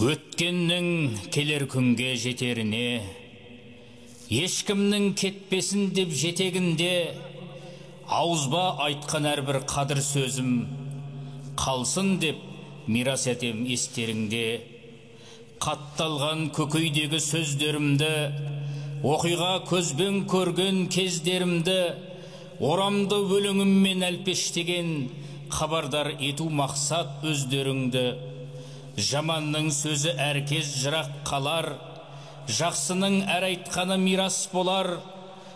Өткеннің келер күнге жетеріне, ешкімнің кетпесін деп жетегінде, ауызба айтқан әрбір қадір сөзім, қалсын деп мирас етем естеріңде. Қатталған көкейдегі сөздерімді, оқиға көзбен көрген кездерімді, орамды өлеңіммен әлпештеген, хабардар ету мақсат өздеріңді. Жаманның сөзі әркез жырақ қалар, жақсының әр айтқаны мирас болар.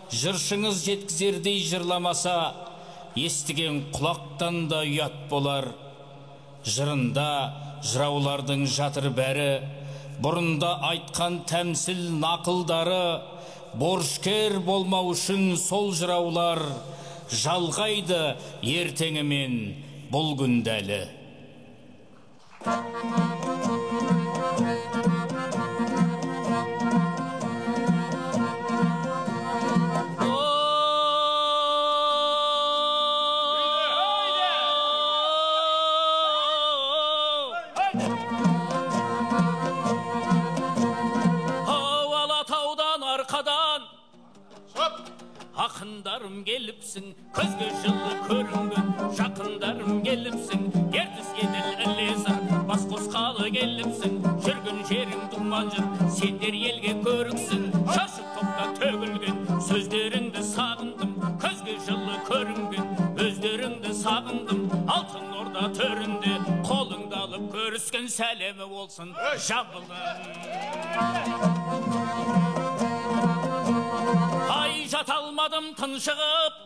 Жыршыңыз жеткізердей жырламаса, естіген құлақтан да ұят болар. Жырында жыраулардың жатыр бәрі, бұрында айтқан тәмсіл нақылдары. Борышкер болмау үшін сол жыраулар жалғайды ертеңімен бұл күндәлі. Ақындарым келіпсің, көзге жылы көрінген, жақындарым келіпсің, ертіс еділ ілесір, бас қосқалы келіпсің, жүрген жерің думан жыр, сендер елге көріксің, шашып топта төгілген, сөздеріңді сағындым, көзге жылы көрінген, өздеріңді сағындым, алтын орда төрінде, қолыңды алып көріскен сәлемі болсын, жабылын. Жата алмадым тыншығып,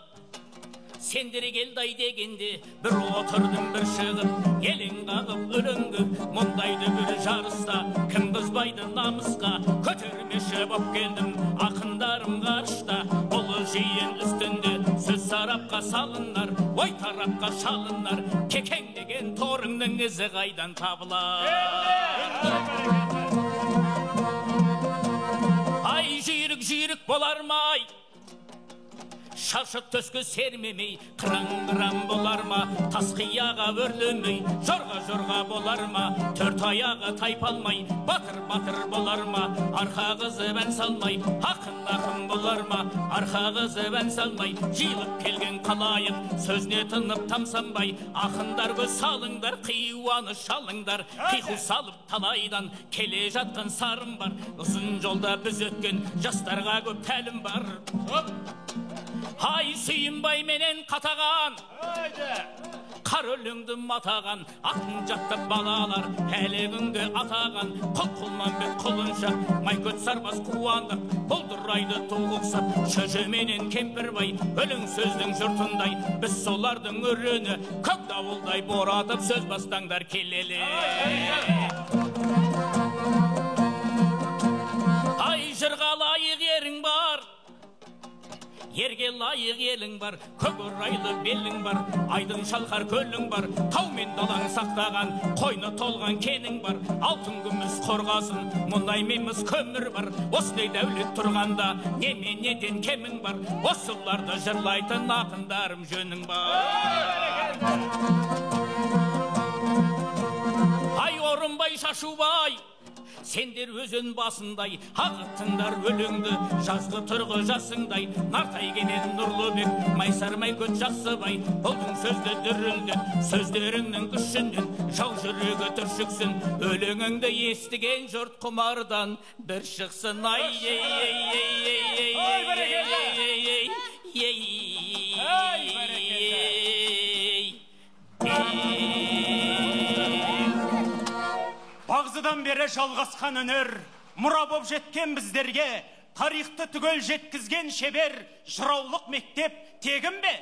сендері келдай дегенде, бір отырдым бір шығып, елең қағып өлеңгі, мұндайды бір жарыста, кім бұзбайды намысқа, көтермеші боп келдім, ақындарым ғарышта, ұлы жиын үстінде, сөз сарапқа салынар, ой тарапқа шалынар, кекең деген торыңның ізі қайдан табылар. Ай жүйрік болар май, шашып төске сермемей, қыран-қыран болар ма, тас қияға өрлемей, жорға болар ма, төрт аяғы тайпалмай, батыр болар ма, арқа қызып ән салмай, ақын болар ма, арқа қызып ән салмай, жиылып келген қалайық, сөзіне тынып тамсанбай, ақындар көз салыңдар, қиуаны шалыңдар, қиқу салып талайдан келе жатқан сарым бар, ұзын жолда біз өткен жастарға көп тәлім бар. Ай сүйінбай менен қатаған, қар өлеңді матаған, атын жаттап балалар, әлегіңді атаған, құл-құлман бет құлыншақ, майкөт сарбас қуандық, бұлдырайды тұлғықсап, шөже менен кемпірбай, өлің сөздің жұртындай, біз солардың өрені, көк дауылдай боратып сөз бастаңдар келелі. Ай жырға лайық ерің бар, ерге лайық елің бар, көкорайлы белің бар, айдың шалқар көлің бар, тау мен далаң сақтаған, қойны толған кенің бар, алтын күміс қорғасын, мұнай меміз көмір бар, осындай дәулет тұрғанда, немен неден кемің бар, осыларды жырлайтын ақындарым жөнің бар. Ай орынбай шашубай, сендер өзен басындай, ағыттыңдар өлеңді, жазғы тұрғы жасыңдай, нартай кенен нұрлы бек, майсар майкөт жақсыбай, бұлдың сөзді дүрілден, сөздеріңнің күшінен, жау жүрегі түршіксін, өлеңіңді естіген жұрт құмардан бір шықсын. Бағзыдан бері жалғасқан өнер, мұра боп жеткен біздерге, тарихты түгел жеткізген шебер, жыраулық мектеп тегін бе?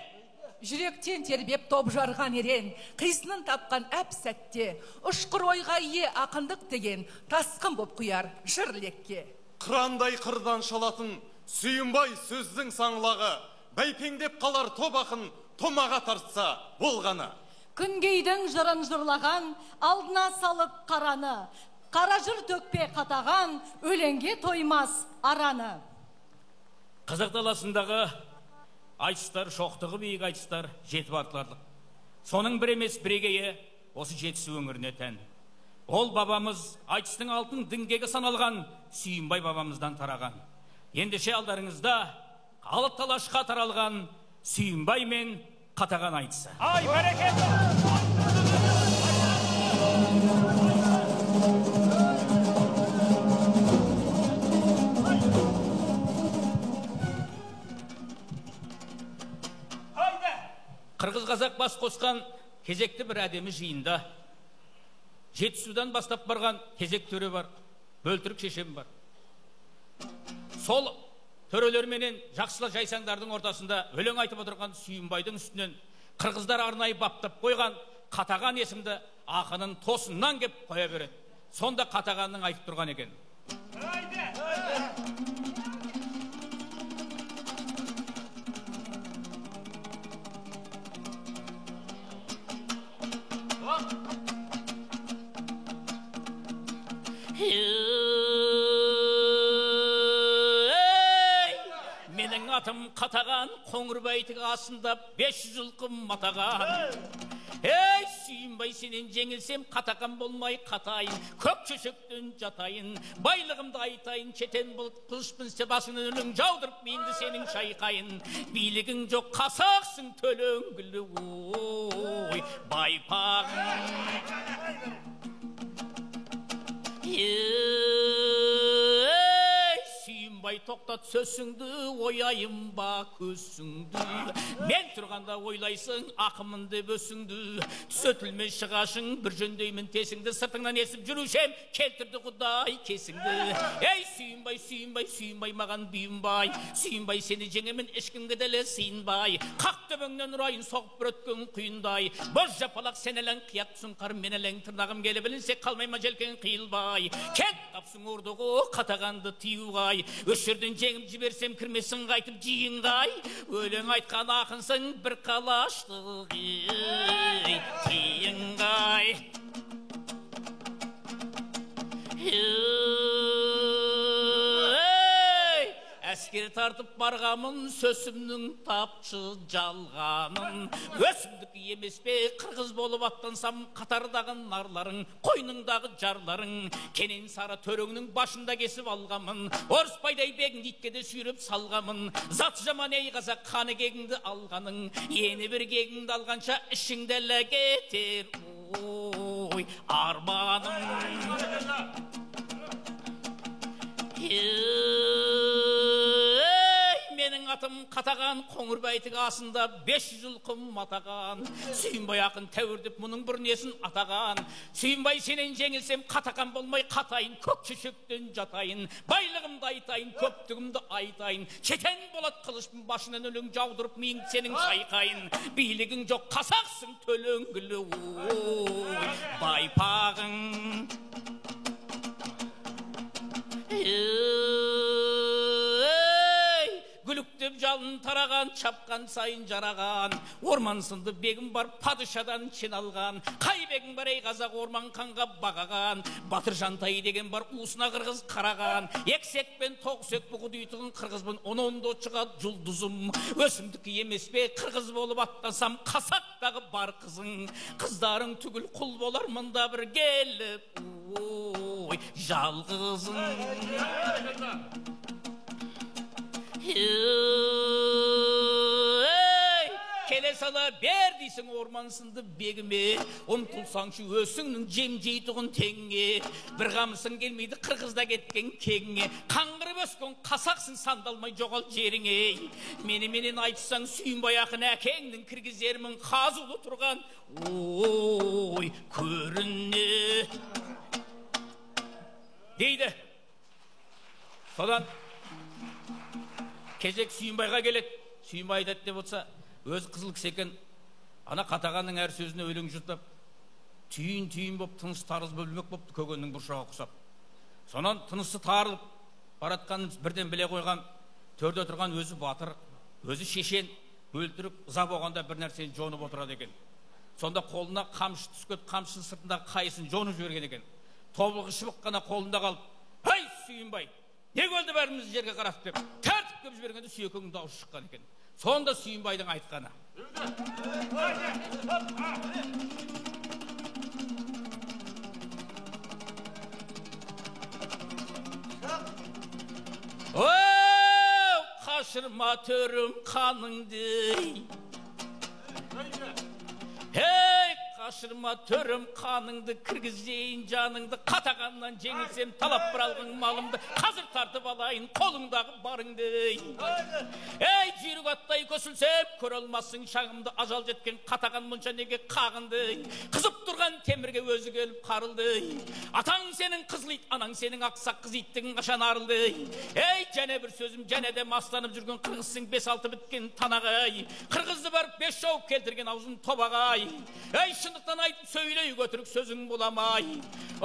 Жүректен тербеп топ жарған ерен, қисынын тапқан әп сәтте, ұшқыр ойға ие ақындық деген, тасқын боп құяр жырлекке. Қырандай қырдан шалатын, сүйінбай сөздің саңлағы, бәйпеңдеп қалар топ ақын, томаға тартса болғаны. Күнгейдің жырын жырлаған, алдына салып қараны, қара жыр төкпе қатаған, өлеңге тоймас араны. Қазақ даласындағы айтыстар, шоқтығы биік айтыстар жетіп артыларлық. Соның бір емес бірегейі осы жетісу өңіріне тән. Ол бабамыз айтыстың алтын діңгегі саналған Сүйінбай бабамыздан тараған. Ендеше алдарыңызда алып талашқа таралған Сүйінбай мен Қатаған айтысы. Ай, бәрекелді! Қырғыз қазақ бас қосқан кезекті бір әдемі жиында Жетісудан бастап барған кезек төре бар, бөлтірік шешем бар. Сол төрелерменен жақсыла жайсаңдардың ортасында өлең айтып отырған Сүйінбайдың үстінен қырғыздар арнайы баптап қойған Қатаған есімді ақынын тосыннан кеп қоя береді. Сонда Қатағанның айтып тұрған екен. Менің атым Қатаған, Қоңырбайтық асында 500 жылқым матаған. Ей, Сүйінбай, сенен жеңілсем, Қатаған болмай қатайын, көк чөшектен жатайын, байлығымды айтайын, четен бұлт қылышпын, басыңнан өлің жаудырып, меңді сенің шайқайын. Билігің жоқ, қасақсың төлеңгілі, ой, байпағым. Сүйінбай, тоқтат сөзіңді, ойайым ба көзіңді. Мен тұрғанда ойлайсың, ақымын деп өсіңді. Түсетілмей шығашың, бір жөндеймін тесіңді. Сыртыңнан есіп жүрушем, келтірді Құдай кесіңді. Ей, Сүйінбай, Сүйінбай, Сүйінбай маған бүйінбай. Сүйінбай, сені жеңемін, ешкімге дәлі сыйынбай. Қақ төбеңнен ұрайын, соғып бір өткен құйындай. Боз жапалақ сен әлің, қият сұңқар мен әлің. Тырнағым келі білінсе, қалмайма желкен қиылбай. Кет қапсың ордығы, Қатағанды тиюғай. Өшірден жеңіп жіберсем, кірмесін қайтып жиынғай. Өлең айтқан ақынсың, бір қалаштық тиынғай. Әскер тартып барғамын, сөсімнің тапшы жалғамын. Өсімдік емес пе, қырғыз болып аттансам, қатардағы нарларың, қойныңдағы жарларың. Кенен сары төреңнің башында кесіп алғамын. Орыспайдай бегін иткеде сүйреп салғамын. Зат жаман ей қазақ, қаны кегіңді алғаның. Ені бір кегіңді алғанша, ішіңді әлі кетер, ой, арманым. Менің атым Қатаған, Қоңырбайтық асында 500 жылқым матаған. Сүйінбай ақын тәуірдіп мұның бір несін атаған. Сүйінбай, сенен жеңілсем, Қатаған болмай қатайын, көк чешектен жатайын. Байлығымды айтайын, көптігімді айтайын. Четен болат қылышпын, башынан өлің жаудырып, мен сенің шайқайын. Билігің жоқ, қасақсың төлеңгілі, ой, байпағың. Гүліктеп жалын тараған, чапқан сайын жараған. Орман сынды бегім бар, падышадан жиналған. Қай бегім бар, ей қазақ, орман қанға бағаған. Батыр Жантай деген бар, уысына қырғыз қараған. Ексек пен тоқсек бұғы дейтін қырғызбын, он-онды шығады жұлдызым. Өсімдік емес пе, қырғыз болып аттансам, қасақтағы бар қызың. Қыздарың түгіл құл болар, мұнда бір келіп, ой, жалғызың. Келе сала бер дейсің орман сынды бегіме. Ұмтылсаңшы өсіңнің жем жейтұғын теңге. Bir қамысың келмейді қырғызда кеткен кегіңе. Қаңғырып өскен қасақсың сандалмай жоғал жеріңе. Менен айтсаң Сүйінбай ақын әкеңнің кіргізермін қазулы тұрған. Ой, көріне дейді. Содан кезек Сүйінбайға келеді. Сүйінбай айтады деп отса, өз қызыл кісекен, ана Қатағанның әр сөзіне өлең жұтап, түйін боп, тыныс тарыз бөлмек боп, көгеннің бұршаға құсап. Сонан тынысы тарылып, баратқанын бірден біле қойған, төрде отырған өзі батыр, өзі шешен, бөлтірік, ыза болғанда бір нәрсені жонып отырады екен. Сонда қолына қамшы түскет, қамшының сыртындағы қайысын жонып жіберген екен. Тобылғы шыбық қана қолында қалып, «Ай, Сүйінбай! Не көлді бәріміз жерге қарап деп, тәртіп кеп жібергенде сүйекеңнің дауысы шыққан екен. Сонда Сүйінбайдың айтқаны. Оу, қашырма төрім қаныңды. Ей, қашырма төрім қаныңды, кіргізейін жаныңды, қатағаннан жеңілсем талап бір алғың малымды, қазір тартып алайын қолыңдағы барыңды. Ей, жүйрік аттай көсілсем көре алмассың шағымды, ажал жеткен қатаған мұнша неге қағынды, қызып тұрған темірге өзі келіп қарылды. Атаң сенің қызыл ит, анаң сенің ақсақ қыз иттігін қашан арылды. Ей, және бір сөзім, және де мастанып жүрген қырғызсың 5-6 біткен танағай, қырғызды барып 5 шауып келтірген аузын тобағай. Ей, шындықтан айтып сөйлей көтірік сөзің боламай. О,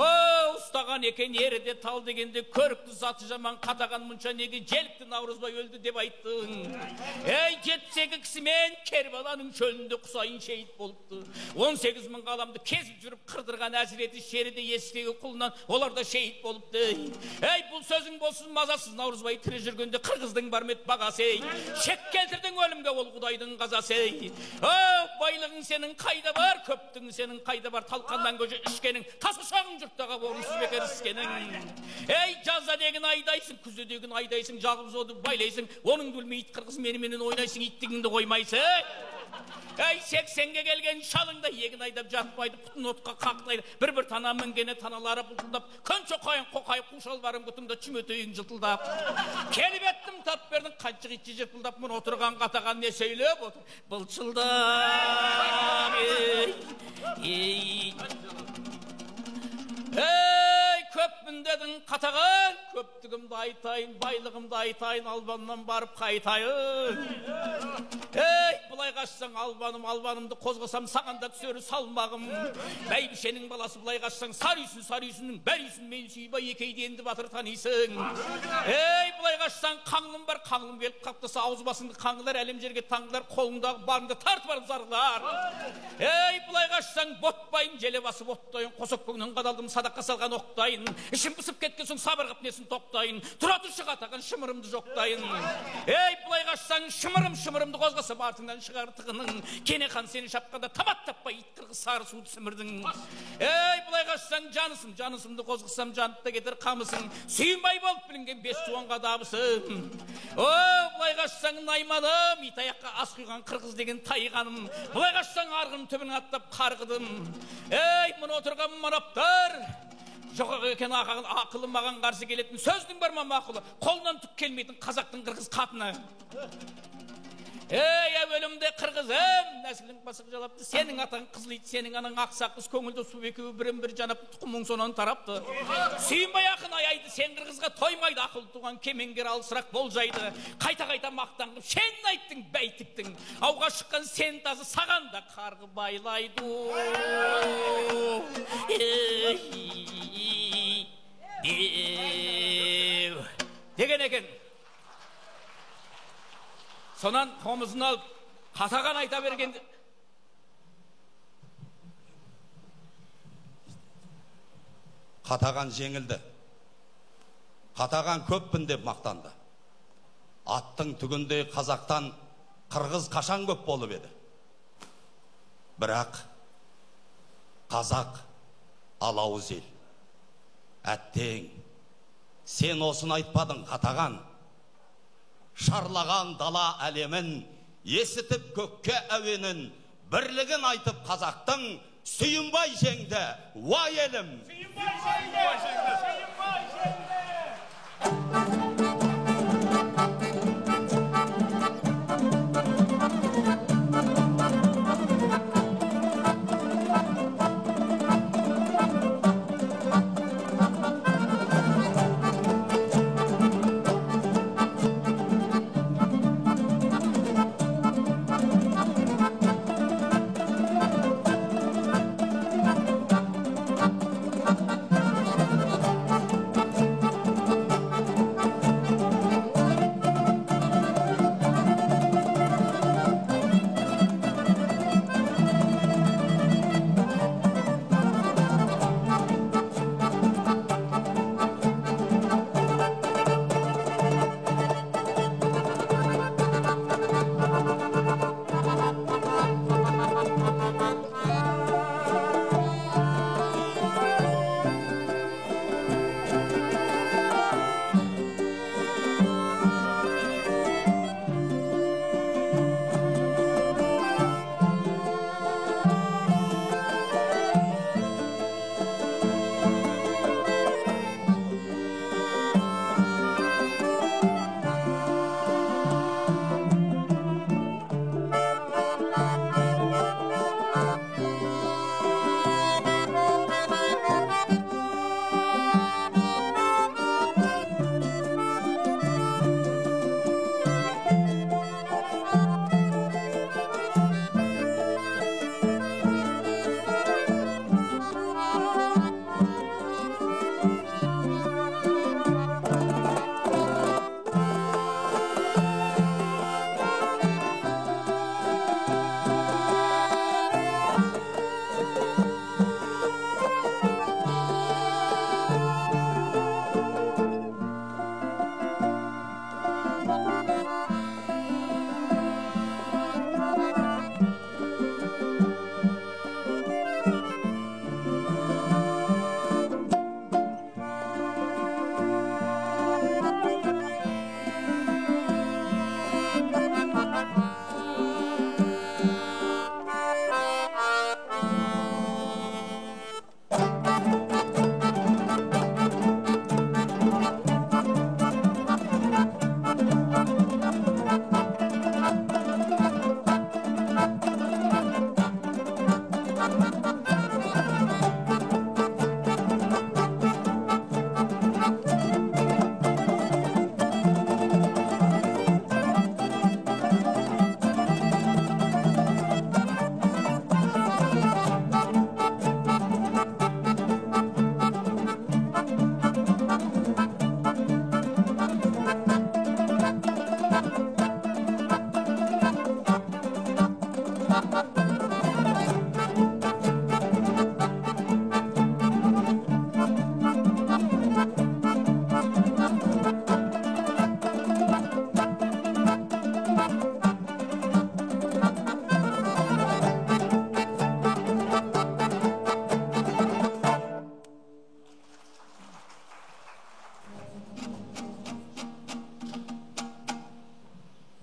ұстаған екен еріде тал дегенде, көрікті заты жаман қатаған мұнша неге желікті Наурызбай өлді деп айттың. Ей, 72 кісімен Кербаланың шөлінде Құсайын шейіт болыпты. 18 мың ғаламды кезіп жүріп қырдырған әзіреті шеріде естегі құлынан олар да шейіт болыпты. Ей, бұл сөзің болсын мазасыз, Наурызбай тірі жүргенде қырғыздың бармет бағасы. Шек келтірдің өлімге, ол Құдайдың қазасы. О, байлығың сенің қайда бар, көптің сенің қайда бар, талқандан көже ішкенің, тас ұшағың жұрттаға орынсыз бекер іскенің. Ей, жазда деген айдайсың, күзде деген айдайсың, жалғыз оды байлайсың, оның білмей ит қырғыз меніменен ойнайсың, иттігіңді қоймайсың. Ей, 80-ге келген шалыңда егін айдап жатпайды, құтын отқа қақтайды, бір-бір тана мінгені таналары бұлтылдап, көнші қойын қоқайып құлшалбарым күтімді чүметейін жылтылдап. Келіп еттім тап бердің, қаншық итчі жыртылдап, мұн отырған қатаған не сөйлеп отыр, бұлчылдап. Ей, көппін дедің қатаған, көптігімді айтайын, байлығымды айтайын, албаннан барып қайтайын. Ей, бұлай қашсаң албанымды қозғасам, сағанда түсері салмағым. Бәйбішенің баласы бұлай қашсаң, сар үйсіннің бәр үйсін мен сүйбай екейді енді батыр танисың. Ей, бұлай қашсаң қаңлым бар, қаңлым келіп қаптаса, ауыз басыңды қаңғылар, әлем жерге таңғылар, қолыңдағы барыңды тартып барып зарғылар. Ей, бұлай қашсаң ботпайын, желе басып оттайын, қосық көңнен қадалдым, садаққа салған оқтайын, ішім пысып кеткен соң сабыр қып несін тоқтайын, тұра тұршы қатаған шымырымды жоқтайын. Ей, бұлай қашсаң шымырымды қозғасып артыңдан шығар тығының, кене хан сені шапқанда табат таппай ит қырғыз сары суды сімірдің. Ей, бұлай қашсаң жанысымды қозғысам жанып та кетер қамысың, сүйінбай болып білінген 5 жуанға дабысың. О, бұлай қашсаң найманым, ит аяққа ас құйған қырғыз деген тайғаным, бұлай қашсаң арғын түбін аттап қарғыдым. Ей, мұны отырған манаптар, жоқақ екен ақылы маған қарсы келетін, сөздің бар ма мақылы, қолынан түк келмейтін қазақтың қырғыз қатыны. Ей, әуелімде қырғызым, нәсілің басық жалапты, сенің атаң қызыл ит, сенің анаң ақсақ қыз, көңілді су екеуі бірін-бір жанап, тұқымың сонан тарапты. Сүйінбай ақын аяйды, сен қырғызға тоймайды, ақыл туған кемеңгер алысырақ болжайды. Қайта-қайта мақтанғып, сен айттың, бәйтіктің, ауға шыққан сен тазы, саған да қарғы байлайды. Деген екен. Сонан қомызын алып, қатаған айта бергенде. Қатаған жеңілді. Қатаған көппін деп мақтанды. Аттың түгінде қазақтан қырғыз қашан көп болып еді. Бірақ қазақ алауыз ел. Әттең, сен осын айтпадың қатаған. Шарлаған дала әлемін, есітіп көкке әуенін, бірлігін айтып қазақтың, Сүйінбай жеңді, уай елім! Сүйінбай жеңді! Сүйінбай жеңді!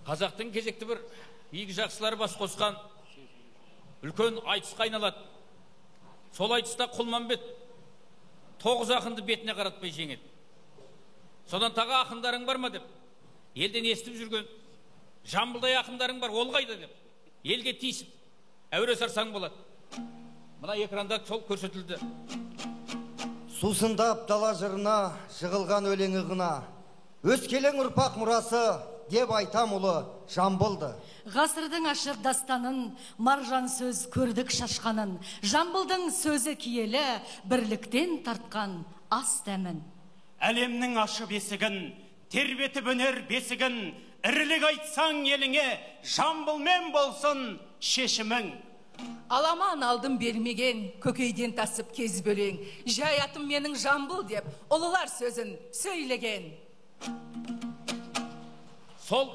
Қазақтың кезекті бір игі жақсылары бас қосқан үлкен айтысқа айналады. Сол айтыста Құлманбет 9 ақынды бетіне қаратпай жеңеді. Содан тағы ақындарың бар ма деп елден естіп жүрген Жамбылдай ақындарың бар, ол қайда деп елге тиісіп әуре сарсаң болады. Мына экранда сол көрсетілді. Сусындап дала жырына жығылған өлеңі ғына, өскелең ұрпақ мұрасы деп айтам ұлы Жамбылды. Ғасырдың ашыр дастанын, маржан сөз көрдік шашқанын, Жамбылдың сөзі киелі, бірліктен тартқан ас дәмін. Әлемнің ашып есігін, тербетіп өнер бесігін, ірілік айтсаң еліңе, Жамбылмен болсын шешімің. Аламан алдым бермеген, көкейден тасып кез бөлең, жай атым менің Жамбыл деп, ұлылар сөзін сөйлеген. Сол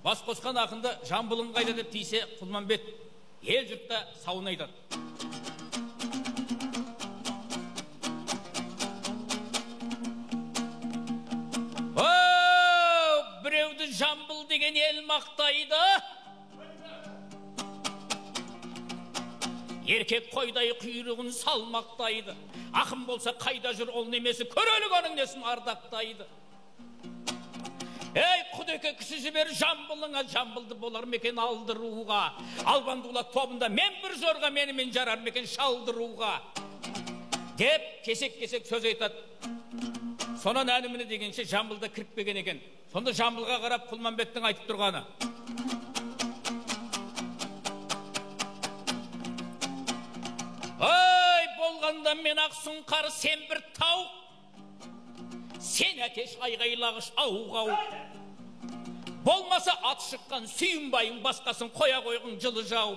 бас қосқан ақынды Жамбылың қайда деп тисе, Құлманбет ел жұртта сауын айтады. Біреуді Жамбыл деген ел мақтайды, еркек қойдай құйрығын салмақтайды. Ақын болса қайда жүр ол немесі, көрелік оның несін ардақтайды. Ей, құдеке кісі жібер Жамбылыңа, Жамбылды болар мекен алдыруға. Албандулат тобында мен бір зорға, менімен жарар мекен шалдыруға. Деп кесек-кесек сөз айтады. Сонан әліміні дегенше Жамбылда кірікпеген екен. Сонда Жамбылға қарап Құлманбеттің айтып тұрғаны: ой, болғанда мен ақсың қары, сен бір тау, сен әкеш айғайлағыш ауғау. Болмаса ат шыққан сүйінбайың, басқасын қоя қойғың жылы жау.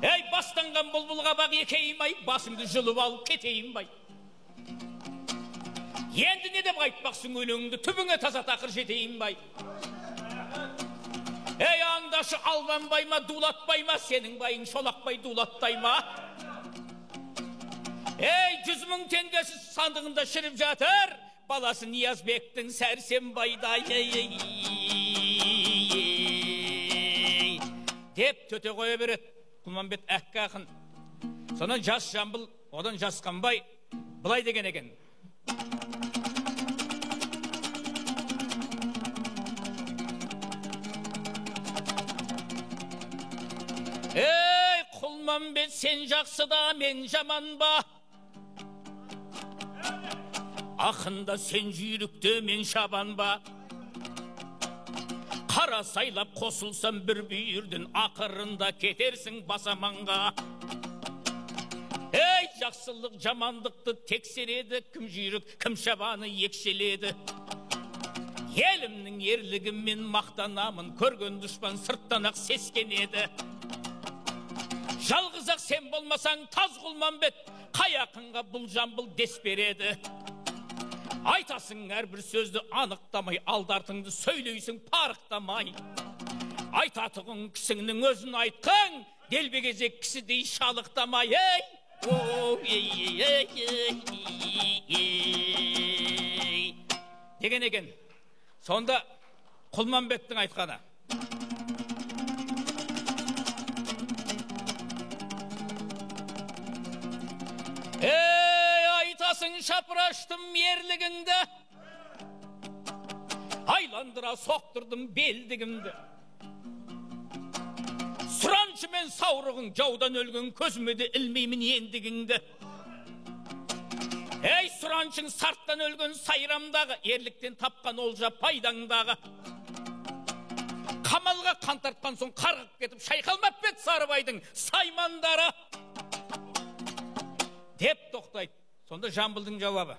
Ей, бастанған бұлбұлға бақ екейім ай, басыңды жылып алып кетейім бай. Енді не деп айтпақсың өлеңіңді, түбіңе таза тақыр жетейім бай. Ей, аңдашы албанбай ма, дулатпай ма, сенің байың шолақпай дулаттай ма? Ей, 100 мың теңгесі сандығында шіріп жатыр, баласы Ниязбектің Сәрсенбайда. Деп төте қоя береді Құлманбет әккі ақын. Сонан жас Жамбыл, одан жасқанбай былай деген екен: ей, Құлманбет, сен жақсы да мен жаман ба? Ақында сен жүйрікті мен шабан ба? Қара сайлап қосылсам бір бүйірден, ақырында кетерсің басаманға. Ей, жақсылық жамандықты тексереді, кім жүйрік, кім шабаны екшеледі. Елімнің ерлігімен мақтанамын, көрген дұшпан сырттан-ақ сескенеді. Жалғыз-ақ сен болмасаң таз Құлманбет, қай ақынға бұл Жамбыл дес береді. Айтасың әрбір сөзді анықтамай, алдартыңды сөйлейсің парықтамай. Айтатығың кісіңнің өзін айтқан, делбегезек кісідей шалықтамай. Ей, деген екен. Сонда Құлманбеттің айтқаны: ей, айтасың шапыраштым ерлігіңді, айландыра соқтырдым белдігімді. Сұраншы мен саурығың, жаудан өлген көзіме де ілмеймін ендігіңді. Ей, сұраншың сарттан өлген сайрамдағы, ерліктен тапқан олжа пайдаңдағы. Қамалға қан тартқан соң қарғып кетіп, шайқалмап бет Сарыбайдың саймандары. Деп тоқтайды. Сонда Жамбылдың жауабы: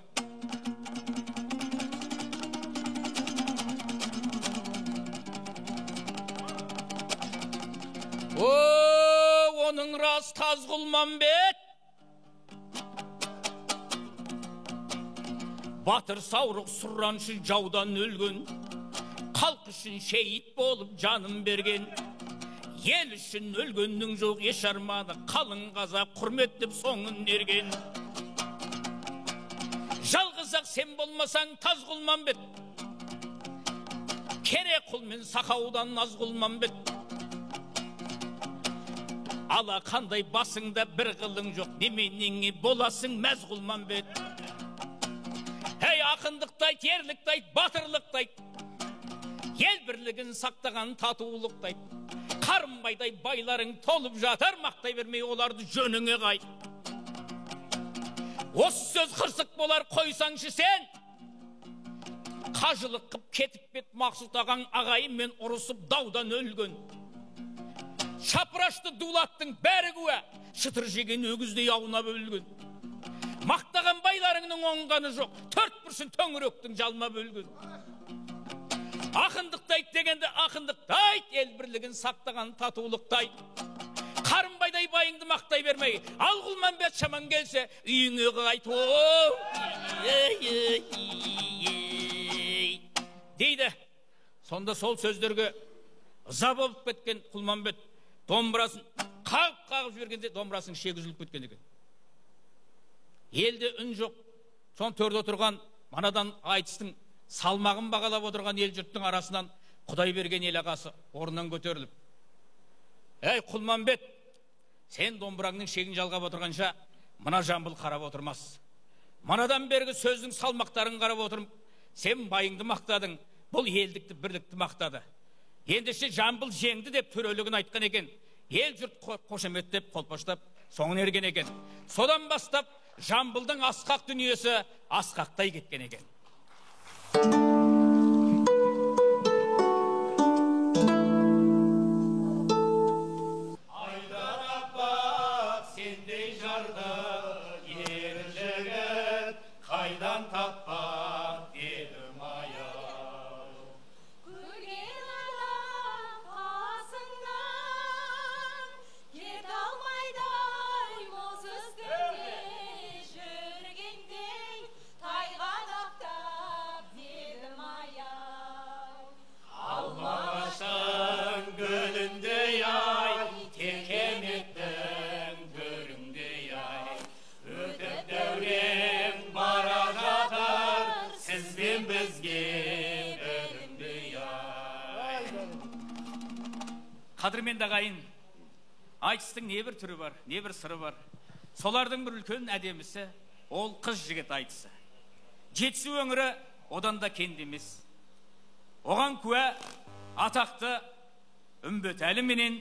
о, оның рас таз Құлманбет, батыр саурық сұраншы жаудан өлген, халық үшін шейіт болып жанын берген. Ел үшін өлгеннің жоқ еш арманы, қалың қазақ құрметтеп соңын ерген. Жалғыз-ақ сен болмасаң таз Құлманбет, кере құл мен сақаудан Назғұлман бет. Ала қандай басыңда бір қылың жоқ, неменеңе боласың Мәзғұлман бет. Ей ақындықтай, терліктай, батырлықтай, ел бірлігін сақтаған татулықтай, қарынбайдай байларың толып жатар, мақтай бермей оларды жөніңе қай. Осы сөз қырсық болар қойсаңшы сен, қажылық қып кетіп бет Мақсұт ағаң ағайынмен ұрысып даудан өлген. Шапырашты дулаттың бәрі куә, шытыр жеген өгіздей аунап өлген. Мақтаған байларыңның оңғаны жоқ, 4% төңіректің жалма бөлген. Ақындықтайт дегенде ақындықтайт, ел бірлігін сақтаған татулықтайт. Қарынбайдай байыңды мақтай бермей, Алғұлман бет шаман келсе, үйіңе қайт. Дейді, сонда сол сөздерге ыза болып кеткен Құлманбет домбырасын қағып жібергенде домбырасының шегі үзіліп кеткен екен. Елде үн жоқ. Сон төрде отырған манадан айтыстың салмағын бағалап отырған ел жұрттың арасынан Құдай берген ел ағасы орнынан көтеріліп: "Ей Құлманбет, сен домбыраңның шегін жалғап отырғанша мына жамбыл қарап отырмас. Манадан бергі сөздің салмақтарын қарап отырып, сен байыңды мақтадың, бұл елдікті бірлікті мақтады. Ендеше жамбыл жеңді деп төрелігін айтқан екен. Ел жұрт қошеметтеп, қолпаштап, соңын ерген екен. Содан бастап жамбылдың асқақ дүниесі асқақтай кеткен екен." Қадірменді ағайын, айтыстың не бір түрі бар, не бір сыры бар. Солардың бір үлкен әдемісі, ол қыз жігіт айтысы. Жетісу өңірі одан да кенде емес. Оған куә атақты Үмбетәлі менен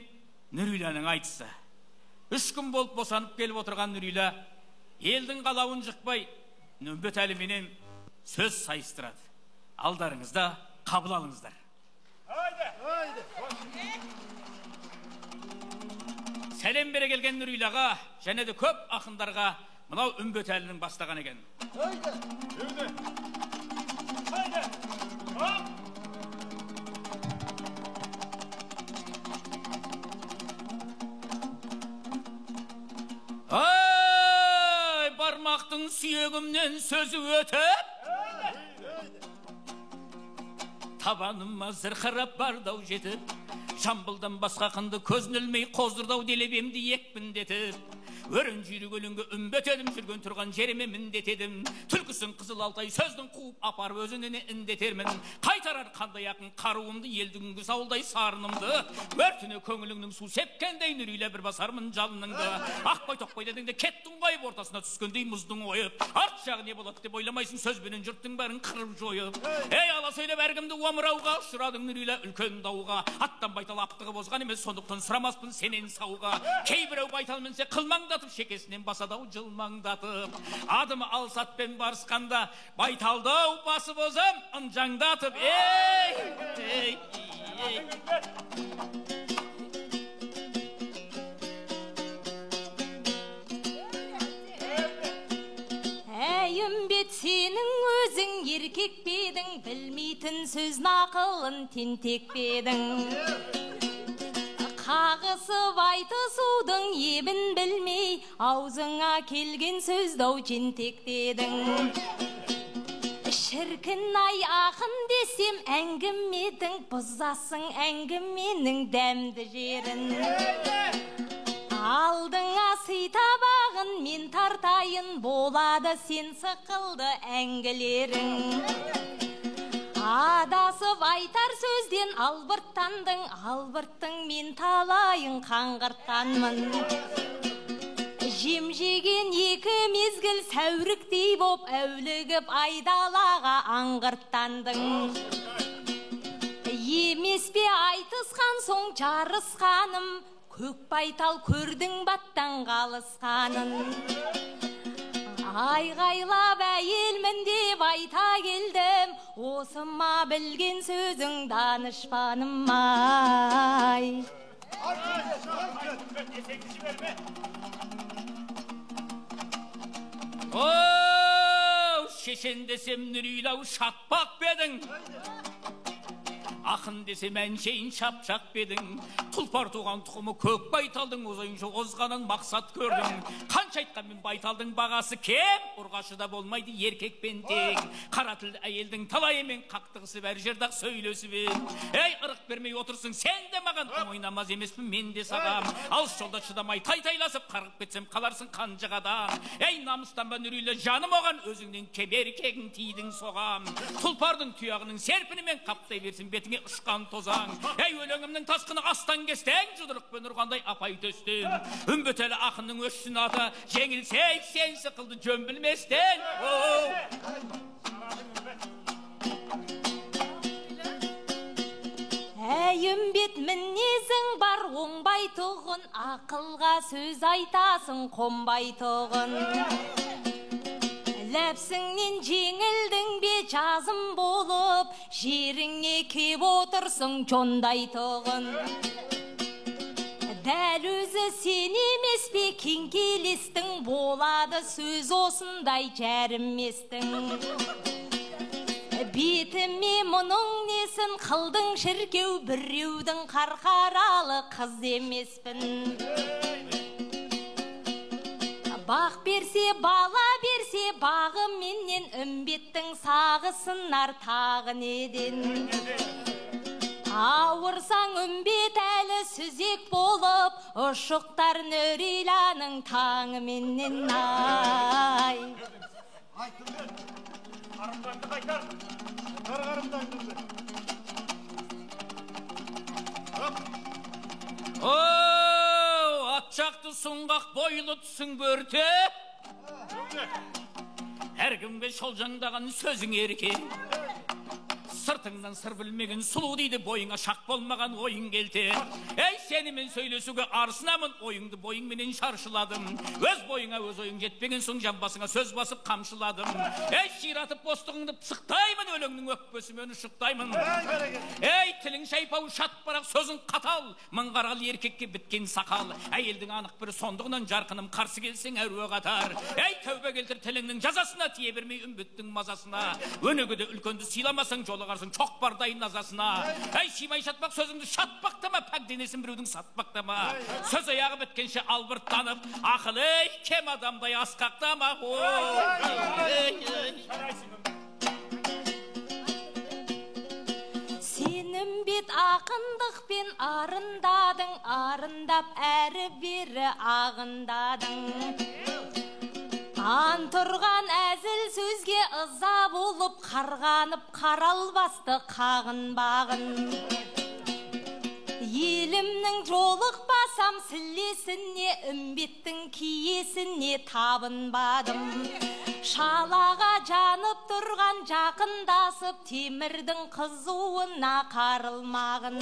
Нүриланың айтысы. 3 күн болып босанып келіп отырған Нүрила елдің қалауын жықпай Үмбетәлі менен сөз сайыстырады. Алдарыңызда қабыл алыңыздар. Сәлем бере келген Нүрилаға және де көп ақындарға мынау Үмбетәлінің бастаған екен. Ай, бармақтың сүйегімнен сөзі өтіп, табаныма зырқырап бардау жетіп, жамбылдан басқа қынды көзін ілмей қоздырдау делебемді екпіндетіп, өрін жүйрік өлеңге үмбетедім, жүрген тұрған жеріме міндетедім. Түлкісін қызыл алтай сөздің қуып апарып өзініне індетермін. Қайтарар қандай ақын қаруымды, елдің күнгіс ауылдай сарынымды. Өртіне көңіліңнің су сепкендей Нүрила бір басармын жалыныңды. Ақпай тоқпай дедіңде кеттің қойып, ортасына түскендей мұздың ойып. Арт жағы не болады деп ойламайсың, сөзбенен жұрттың бәрін қырып жойып. Ей ала сөйлеп әркімді омырауға ұшырадың Нүрила үлкен дауға. Аттан байтал аптығы бозған емес, сондықтан сұрамаспын сенен сауға. Кейбіреу байтал мінсе қылмаңдатып, шекесінен басадау жылмаңдатып. Адымы алсатпен барысқанда байталдау басы бозам ынжаңдатып. Ей! Үмбет, сенің өзің еркек бедің, білмейтін сөз нақылын тентек бедің. Қағысып айтысудың ебін білмей, аузыңа келген сөздау жентек дедің. Шіркін ай ақын десем әңгіметің, бұзасың әңгіменің дәмді жерін. Алдыңа сый табағын мен тартайын, болады сен сықылды әңгілерің. Адасып айтар сөзден албырттандың, албырттың мен талайын қаңғыртқанмын. Жем жеген екі мезгіл сәуріктей боп әулігіп айдалаға аңғырттандың. Емес пе айтысқан соң жарысқаным, көк байтал көрдің баттан қалысқанын. Айғайлап әйелмін деп айта келдім, осы ма білген сөзің данышпаным ай. Оу, шешен десем нүрейлау шатпақ бедің. Ақын десем әншейін шапшақ бедің. Тұлпар туған тұқымы көк байталдың озайынша озғанын мақсат көрдің. Қанша айтқанмен байталдың бағасы кем, ұрғашы да болмайды еркекпен тең. Қара тілді әйелдің талайымен қақтығысып әр жердақ сөйлесіп. Ей, ырық бермей отырсың сен де маған, ойнамаз емеспін мен де саған. Алыс жолда шыдамай тай-тайласып қарғып кетсем қаларсың қанжығадан. Ей, намыстан ба нүрейлі жаным оған, өзіңнен кебер кегің тидің соғам. Тұлпардың тұяғының серпінімен қаптай берсін бетіңе ұшқан тозаң. Ей, өлеңімнің тасқыны астан кестен, жұдырықпен ұрғандай апай төстен. Үмбетелі ақынның өшсін аты, жеңілсей сен сықылды жөн білместен. Әй, үмбет мінезің бар оңбай тұғын, ақылға сөз айтасың қонбай тұғын. Ләпсіңнен жеңілдің бе жазым болып, жеріңе кеп отырсың жондай тұғын. Дәл өзі сен емес пе кеңкелестің, болады сөз осындай жәрімместің. Бетіме мұның несін қылдың шіркеу, біреудің қарқаралы қыз емеспін. Бақ берсе, бала берсе, бағы менен, үмбеттің сағысынар тағы неден. Ауырсаң үмбет әлі сүзек болып, ұшықтар нүрейланың таңы менен ай. Қарымданды қайтар, қарымданды. Атшақты сұңғақ бойлы түсің бөрте. Әркімге шолжаңдаған сөзің ерке. Сыртыңнан сыр білмеген сұлу дейді, бойыңа шақ болмаған ойың келте. Ей, сенімен сөйлесуге арсынамын, ойыңды бойыңменен шаршыладым. Өз бойыңа өз ойың жетпеген соң жамбасыңа сөз басып қамшыладым. Ей, ширатып бостығыңды пысықтаймын, өлеңнің өкпесімен ұшықтаймын. Ей, тілің шайпау шатпарақ, сөзің қатал, мыңғарал еркекке біткен сақал. Әйелдің анық бір сондығынан жарқыным, қарсы келсең әруе қатар. Ей, тәубе келтір тіліңнің жазасына, тие бермей үмбеттің мазасына. Өнігіде үлкенді сыйламасаң жолыға çok bardayın nazasına. Ey, şimay şatmak sözünді şatпақтама, пәк денесін біреудің сатпақтама. Söz аяғы біткенше албырттанып, ақылы кем адамдай асқақтама. Сенім бет ақындықпен арындадың, арындап әрі бері ағындадың. Антұрған әзіл сөзге ыза болып, қарғанып қаралбасты қағын бағын. Елімнің жолықпасам сілесіне, үмбеттің киесіне табынбадым. Шалаға жанып тұрған жақындасып, темірдің қызуына қарылмағын.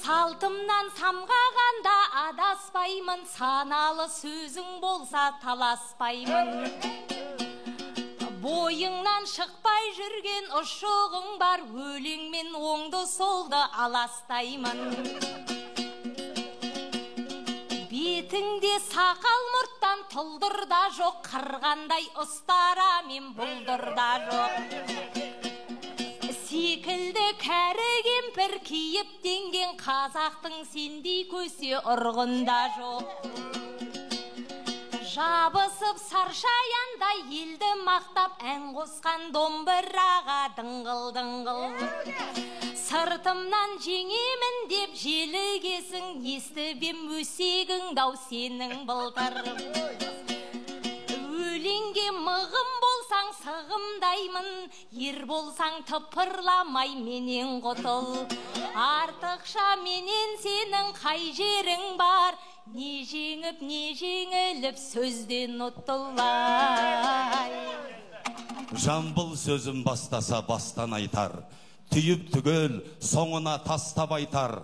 Салтымнан самғағанда адаспаймын, саналы сөзің болса таласпаймын. Бойыңнан шықпай жүрген ұшығың бар, өлеңмен оңды солды аластаймын. Бетіңде сақал мұрттан тұлдырда жоқ, қырғандай ұстара мен бұлдырда жоқ. Секілді кәрі кемпір киіп денген, қазақтың сендей көсе ұрғында жоқ. Жабысып саршаяндай елді мақтап, ән қосқан домбыраға дыңғыл-дыңғыл. Сыртымнан жеңемін деп желігесің, естібем өсегің дау сенің былтыр. Өлеңге мығым болсаң сығымдаймын, ер болсаң тыпырламай менен құтыл. Артықша менен сенің қай жерің бар, не жеңіп, не жеңіліп сөзден ұтылай. Жамбыл сөзім бастаса бастан айтар, түйіп түгел соңына тастап айтар.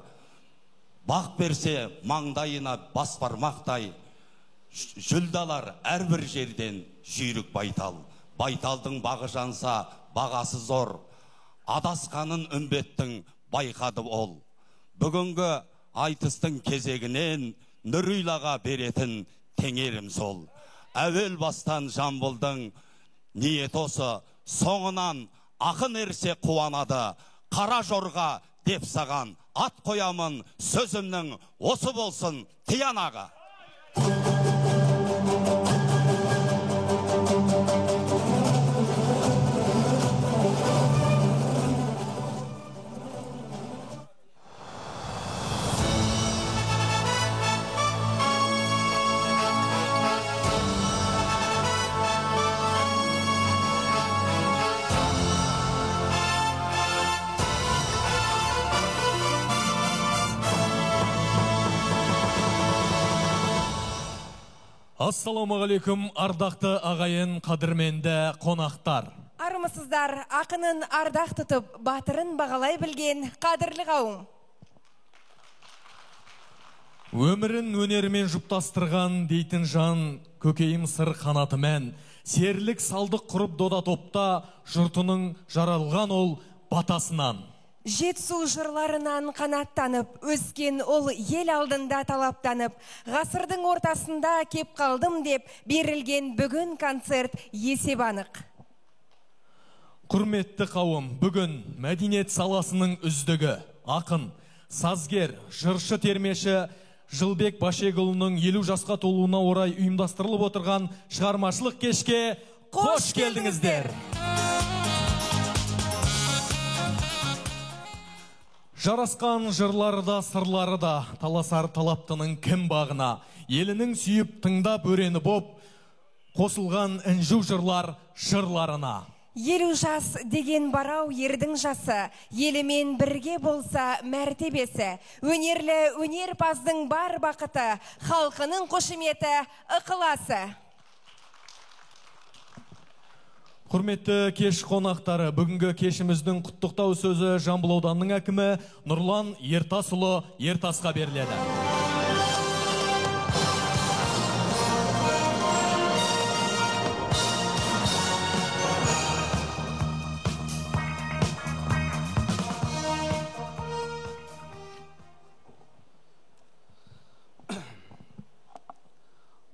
Бақ берсе маңдайына бас бармақтай, жүлдалар әрбір жерден жүйрік байтал. Байталдың бағы жанса бағасы зор, адасқанын үмбеттің байқады ол. Бүгінгі айтыстың кезегінен Нүрилаға беретін теңерім сол. Әуел бастан Жамбылдың ниет осы, соңынан ақын ерсе қуанады. Қара жорға деп саған ат қоямын, сөзімнің осы болсын Тиянаға. Ассаламағалейкум, ардақты ағайын, қадірменді қонақтар. Армысыздар, ақынын ардақ тұтып, батырын бағалай білген қадірлі қауым. Өмірін өнермен жұптастырған дейтін жан, көкейім сыр қанатымен, серлік салдық құрып дода топта, жұртының жаралған ол батасынан. Жетісу жырларынан қанаттанып, өскен ол ел алдында талаптанып, ғасырдың ортасында кеп қалдым деп берілген бүгін концерт есеп анық. Құрметті қауым, бүгін мәдениет саласының үздігі, ақын, сазгер, жыршы термеші Жылбек Башегұлының 50 жасқа толуына орай ұйымдастырылып отырған шығармашылық кешке қош келдіңіздер. Жарасқан жырлары да, сырлары да, таласар талаптының кім бағына, елінің сүйіп тыңдап өрені боп, қосылған інжу жырлар жырларына. 50 жас деген барау ердің жасы, елімен бірге болса мәртебесі, өнерлі өнерпаздың бар бақыты, халқының қошеметі, ықыласы. Құрметті кеш қонақтары, бүгінгі кешіміздің құттықтау сөзі Жамбыл ауданының әкімі Нұрлан Ертасұлы Ертасқа беріледі.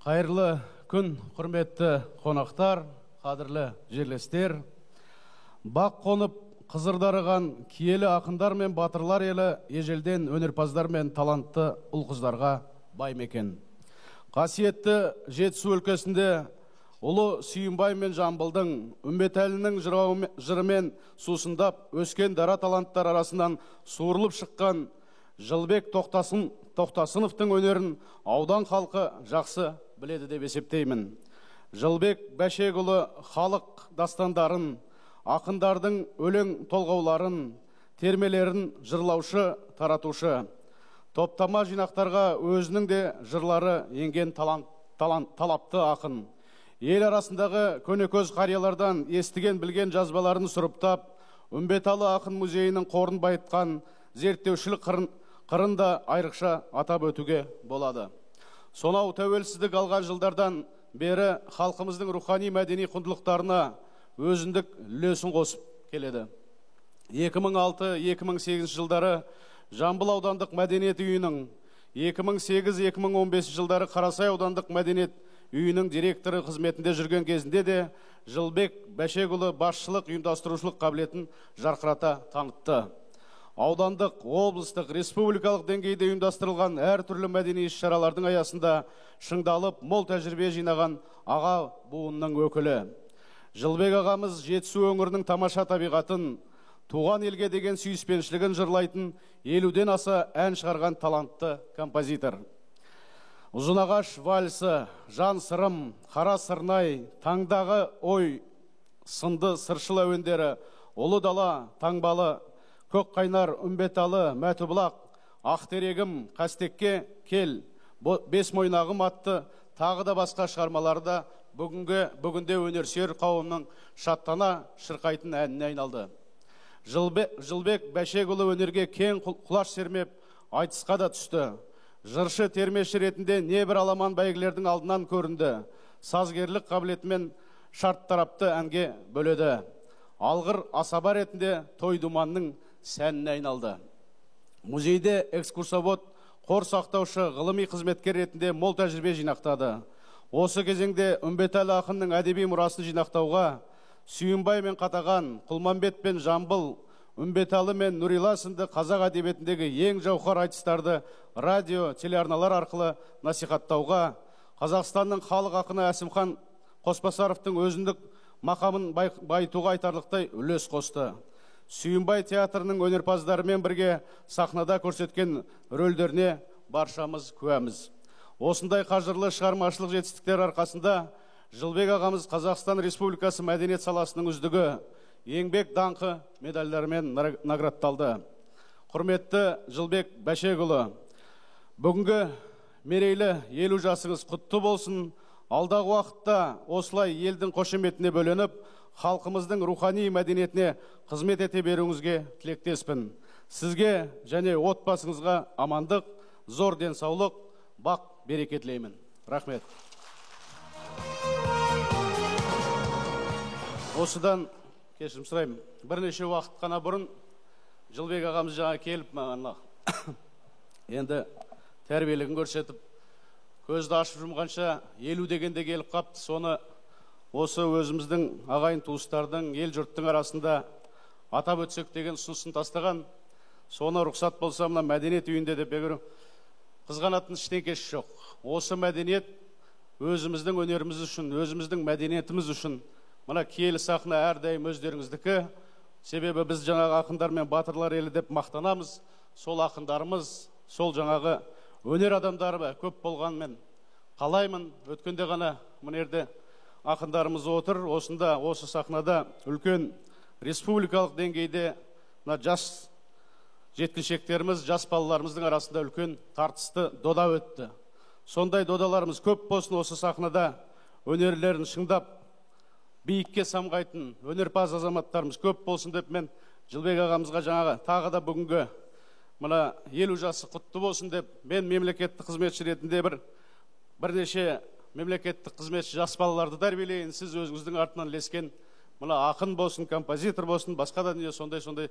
Қайырлы күн, құрметті қонақтар, қадірлі жерлестер. Бақ қонып қызырдарыған киелі ақындар мен батырлар елі ежелден өнерпаздар мен талантты ұл-қыздарға бай мекен. Қасиетті Жетісу өлкесінде ұлы Сүйінбай мен Жамбылдың Үмбетәлінің жырымен сусындап өскен дара таланттар арасынан суырылып шыққан Жылбек Тоқтасыновтың өнерін аудан халқы жақсы біледі деп есептеймін. Жылбек Бәшегұлы халық дастандарын, ақындардың өлең толғауларын, термелерін жырлаушы, таратушы. Топтама жинақтарға өзінің де жырлары енген талапты ақын. Ел арасындағы көнекөз қариялардан естіген білген жазбаларын сұрыптап, Үмбеталы ақын музейінің қорын байытқан зерттеушілік қырын да айрықша атап өтуге болады. Сонау тәуелсіздік алған жылдардан бері халқымыздың рухани мәдени құндылықтарына өзіндік үлесін қосып келеді. 2006-2008 жылдары Жамбыл аудандық мәдениет үйінің, 2008-2015 жылдары Қарасай аудандық мәдениет үйінің директоры қызметінде жүрген кезінде де Жылбек Бәшегұлы басшылық ұйымдастырушылық қабілетін жарқырата танытты. Аудандық, облыстық, республикалық деңгейде ұйымдастырылған әртүрлі мәдени іс-шаралардың аясында шыңдалып, мол тәжірибе жинаған аға буынның өкілі. Жылбек ағамыз Жетісу өңірінің тамаша табиғатын, туған елге деген сүйіспеншілігін жырлайтын 50-ден аса ән шығарған талантты композитор. Ұзынағаш вальсы, жан сырым, қара сырнай, таңдағы ой, сынды сыршыл әуендері, ұлы дала, таңбалы, көк қайнар, үмбеталы, мәтібұлақ, ақтерегім, қастекке, кел, бес мойнағым атты, тағы да басқа шығармаларда бүгінде өнерсүйер қауымның шаттана шырқайтын әніне айналды. Жылбек Бәшекұлы өнерге кең құлаш сермеп, айтысқа да түсті. Жыршы термеші ретінде небір аламан бәйгілердің алдынан көрінді. Сазгерлік қабілетімен шарт тарапты әнге бөледі. Алғыр асаба ретінде той думанның сәніне айналды. Музейде экскурсовод, қор сақтаушы, ғылыми қызметкер ретінде мол тәжірибе жинақтады. Осы кезеңде Үмбетәлі ақынның әдеби мұрасын жинақтауға Сүйінбай мен Қатаған, Құлманбет пен Жамбыл, Үмбетәлі мен Нұрила сынды қазақ әдебиетіндегі ең жауһар айтыстарды радио, телеарналар арқылы насихаттауға, Қазақстанның халық ақыны Әсімхан Қоспасаровтың өзіндік мақамын байытуға айтарлықтай үлес қосты. Сүйінбай театрының өнерпаздарымен бірге сахнада көрсеткен рөлдеріне баршамыз куәміз. Осындай қажырлы шығармашылық жетістіктер арқасында Жылбек ағамыз Қазақстан Республикасы мәдениет саласының үздігі, еңбек даңқы медальдарымен наградталды. Құрметті Жылбек Бәшекұлы, бүгінгі мерейлі 50 жасыңыз құтты болсын. Алдағы уақытта осылай елдің қошеметіне бөленіп, халқымыздың рухани мәдениетіне қызмет ете беруіңізге тілектеспін. Сізге және отбасыңызға амандық, зор денсаулық, бақ береке тілеймін. Рахмет. Осыдан кешірім сұраймын. Бірнеше уақыт қана бұрын Жылбек ағамыз жаңа келіп маған енді тәрбиелігін көрсетіп, көзді ашып жұмғанша 50 дегенде келіп қапты. Соны осы өзіміздің ағайын туыстардың, ел жұрттың арасында атап өтсек деген ұсынысын тастаған. Соны рұқсат болса мына мәдениет үйінде деп бегіру қызғанатын ештеңкесі жоқ. Осы мәдениет өзіміздің өнеріміз үшін, өзіміздің мәдениетіміз үшін мына киелі сахна әрдайым өздеріңіздікі. Себебі біз жаңағы ақындар мен батырлар елі деп мақтанамыз. Сол ақындарымыз, сол жаңағы өнер адамдары көп болғанмен қалаймын. Өткенде ғана мұнерде ақындарымыз отыр. Осында, осы сахнада үлкен республикалық деңгейде жас жеткіншектеріміз, жас балаларымыздың арасында үлкен тартысты дода өтті. Сондай додаларымыз көп болсын. Осы сахнада өнерлерін шыңдап биікке самғайтын өнерпаз азаматтарымыз көп болсын деп мен Жылбек ағамызға жаңағы тағы да бүгінгі мына 50 жасы құтты болсын деп мен мемлекеттік қызметші ретінде бірнеше мемлекеттік қызметші жас балаларды тәрбиелейін. Сіз өзіңіздің артынан ілескен мына ақын болсын, композитор болсын, басқа да дүние сондай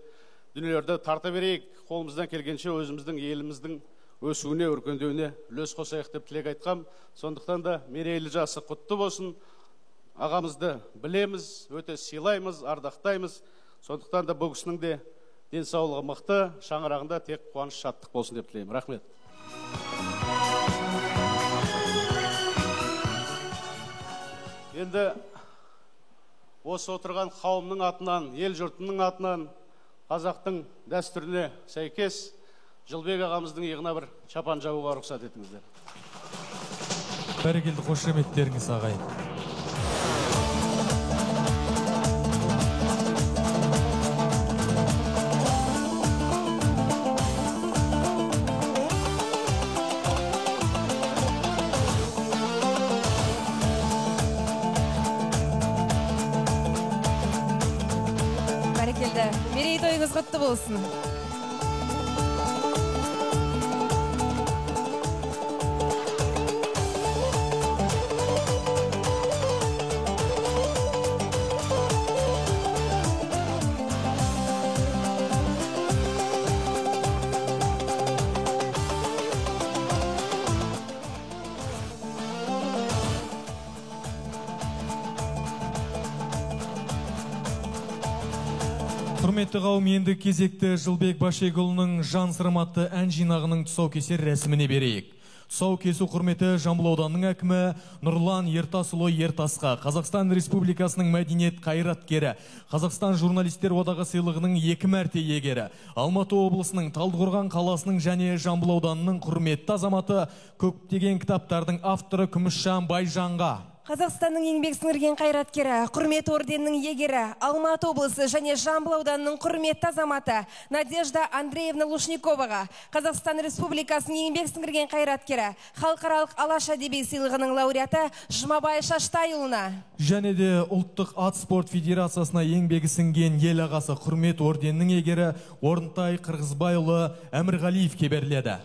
дүниелерді тарта берейік. Қолымыздан келгенше өзіміздің еліміздің өсуіне, өркендеуіне үлес қосайық деп тілек айтқам. Сондықтан да мерейлі жасы құтты болсын. Ағамызды білеміз, өте сыйлаймыз, ардақтаймыз. Сондықтан да бұл кісінің де денсаулығы мықты, шаңырағында тек қуаныш, шаттық болсын деп тілеймін. Рахмет. Енді осы отырған қауымның атынан, ел жұртының атынан, қазақтың дәстүріне сәйкес Жылбек ағамыздың иығына бір шапан жабуға рұқсат етіңіздер. Бәрекелді, қошеметтеріңіз ағайын. Мерейтойыңыз құтты болсын. Құрметті қауым, енді кезекті Жылбек Бәшекұлының жан сырматты ән жинағының тұсаукесер рәсіміне берейік. Тұсаукесу құрметі Жамбыл ауданының әкімі Нұрлан Ертасұлы Ертасқа, Қазақстан Республикасының мәдениет қайраткері, Қазақстан журналистер одағы сыйлығының 2 мәрте иегері, Алматы облысының Талдықорған қаласының және Жамбыл ауданының құрметті азаматы, көптеген кітаптардың авторы Күмісжан Байжанға, Қазақстанның еңбек сіңірген қайраткері, құрмет орденінің егері, Алматы облысы және Жамбыл ауданының құрметті азаматы Надежда Андреевна Лушниковаға, Қазақстан Республикасының еңбек сіңірген қайраткері, халықаралық Алаш әдеби сыйлығының лауреаты Жұмабай Шаштайұлына. Және де ұлттық ат спорт федерациясына еңбегі сіңген ел ағасы құрмет орденінің егері Орынтай Қырғызбайұлы Әмірғалиевке беріледі.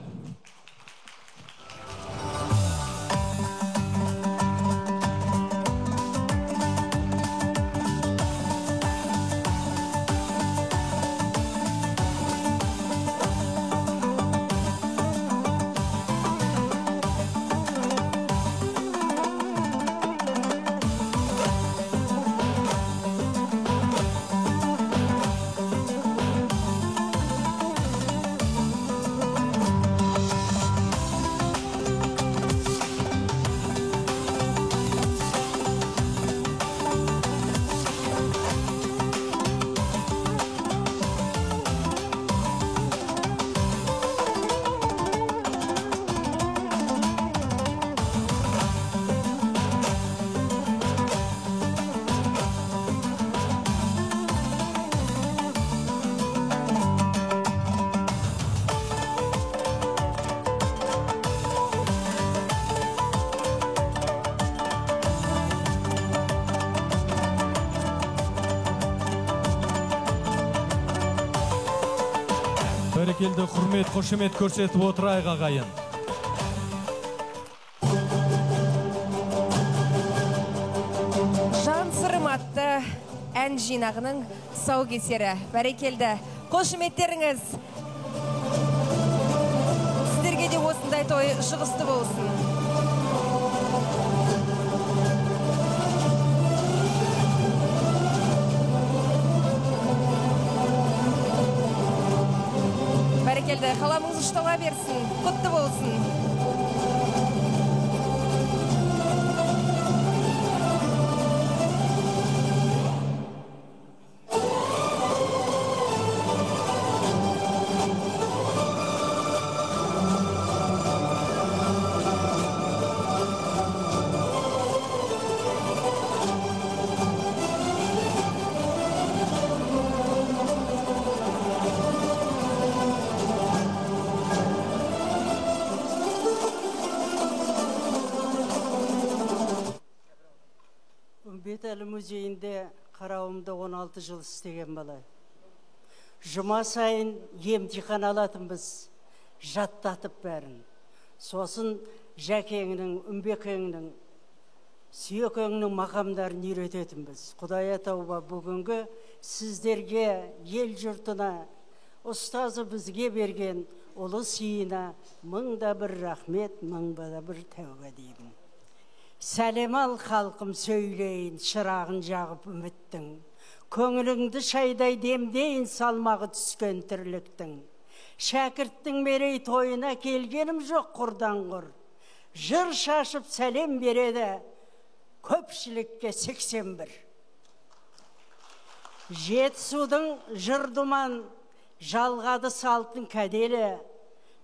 Бәрекелді құрмет, қошемет көрсетіп отырайық ағайын. Жан сырым атты ән жинағының тұсаукесері. Бәрекелді қошеметтеріңіз сіздерге де осындай той шығысты болсын. Бәрекелді, қаламыңыз ұштала берсін, құтты болсын. Үмбетәлі музейінде қарауымда 16 жыл істеген бала. Жұма сайын емтихан алатынбыз, жаттатып бәрін. Сосын Жәкеңнің, Үмбекеңнің, Сүйекеңнің мақамдарын үйрететінбіз. Құдая тауба бүгінгі сіздерге, ел жұртына, ұстазы бізге берген ұлы сыйына мыңда бір рахмет, мыңда бір тәуба деймін. Сәлем ал халқым сөйлейін, шырағын жағып үміттің. Көңіліңді шайдай демдейін, салмағы түскен тірліктің. Шәкірттің мерей тойына келгенім жоқ құрдан құр. Жыр шашып сәлем береді, көпшілікке 81. Жетісудың жыр думан, жалғады салтын кәделі.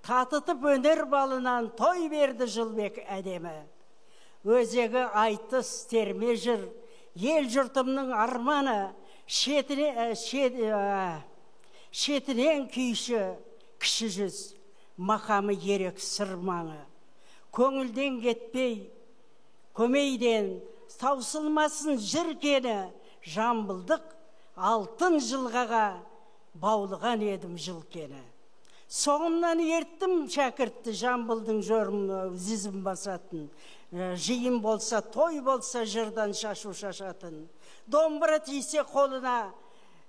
Татытып өнер балынан той берді Жылбек әдемі. Өзегі айтыс терме жыр, ел жұртымның арманы, шетінен күйші, кіші жүз, мақамы ерек сырмаңы. Көңілден кетпей, көмейден, таусылмасын жыркені, жамбылдық алтын жылғаға баулыған едім жылкені. Соңымнан ерттім шәкіртті, жамбылдың жорым зізім басатын. Жиын болса, той болса, жырдан шашу шашатын. Домбыра тисе қолына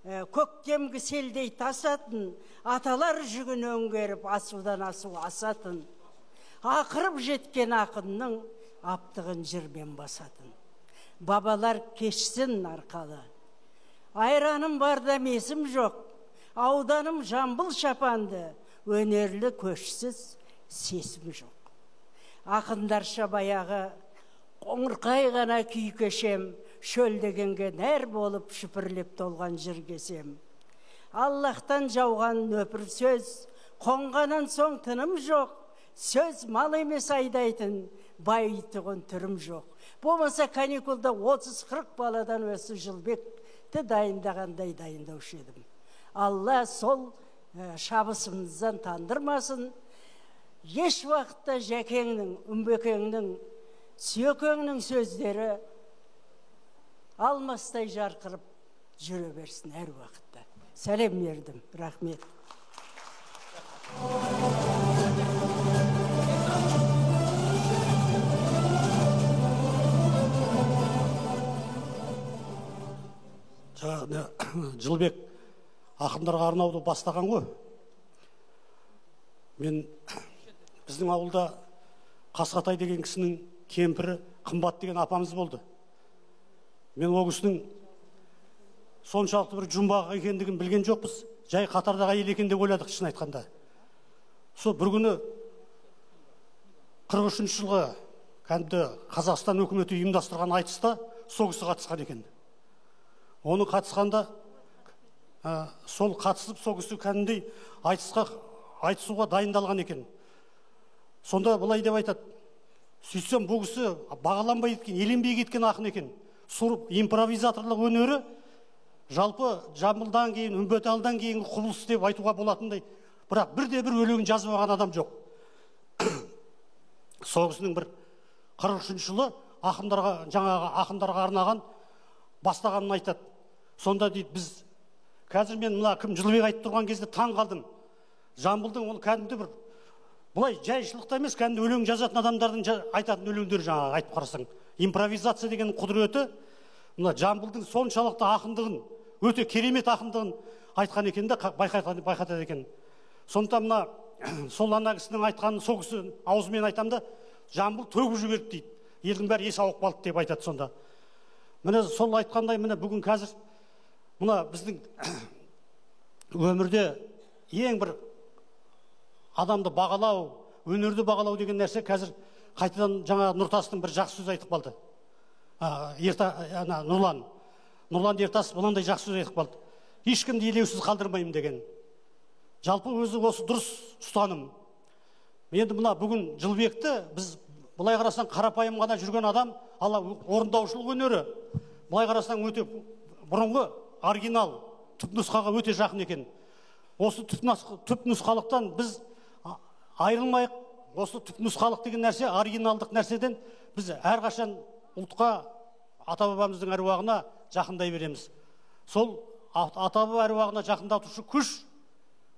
көктемгі селдей тасатын. Аталар жүгін өңгеріп, асудан асу асатын. Ақырып жеткен ақынның аптығын жырмен басатын. Бабалар кешсін арқалы. Айраным барда месім жоқ. Ауданым Жамбыл шапанды. Өнерлі көшсіз сесім жоқ. Ақындарша баяғы қоңырқай ғана күй кешем, шөлдегенге нәр болып шүпірлеп толған жыр кесем. Аллахтан жауған нөпір сөз, қонғанан соң тыным жоқ, сөз мал емес айдайтын, байтығын түрім жоқ. Болмаса каникулда 30-40 баладан өсі Жылбекті дайындағандай дайындаушы едім. Алла сол шабысымыздан тандырмасын. Еш уақытта Жәкеңнің, Үмбекеңнің, Сүйекеңнің сөздері алмастай жарқырып жүре берсін әр уақытта. Сәлем бердім. Рахмет. Жылбек ақындарға арнауды бастаған ғой. Мен біздің ауылда Қасқатай деген кісінің кемпірі Қымбат деген апамыз болды. Мен ол кісінің соншалықты бір жұмбақ екендігін білген жоқпыз. Жай қатардағы әйел екен деп ойладық, шын айтқанда. Сол бір күні 43 жылғы кәдімгі Қазақстан өкіметі ұйымдастырған айтыста сол кісі қатысқан екен. Оны қатысқанда сол қатысып сол кісі кәдімгідей айтысуға дайындалған екен. Сонда былай деп айтады: сөйтсем бұл кісі бағаланбай кеткен, еленбей кеткен ақын екен. Сол импровизаторлық өнері жалпы Жамбылдан кейін, Үмбеталдан кейін құбылыс деп айтуға болатындай, бірақ бірде-бір өлеңін жазып алған адам жоқ. Сол кісінің бір 43 жылы ақындарға арнаған бастағанын айтады. Сонда дейді, біз қазір мен мына кім Жылбек айтып тұрған кезде таң қалдым. Жамбылдың ол кәдімгі бір бұлай жайшылықта емес, кәдімгі өлең жазатын адамдардың айтатын өлеңдері жаңағы айтып қарасаң. Импровизация деген құдіреті мына Жамбылдың соншалықты ақындығын, өте керемет ақындығын айтқан екен де байқатады екен. Сондықтан мына сол ана кісінің айтқанын сол кісі аузымен айтам да, Жамбыл төгіп жіберді дейді. Елдің бәрі есі ауып қалды деп айтады сонда. Міне сол айтқандай, міне бүгін қазір мына біздің өмірде ең бір адамды бағалау, өнерді бағалау деген нәрсе қазір қайтадан жаңа Нұртастың бір жақсы сөз айтып қалды. Нұрлан Ертас бұнандай жақсы сөз айтып қалды: ешкімді елеусіз қалдырмаймын деген. Жалпы өзі осы дұрыс ұстаным. Енді мына бүгін Жылбекті біз былай қарасаң қарапайым ғана жүрген адам, ал орындаушылық өнері былай қарасаң өте бұрынғы оригинал түпнұсқаға өте жақын екен. Осы түпнұсқалықтан біз айырылмайық. Осы түпнұсқалық деген нәрсе, оригиналдық нәрседен біз әрқашан ұлтқа, ата-бабамыздың әруағына жақындай береміз. Сол ата-баба әруағына жақындатушы күш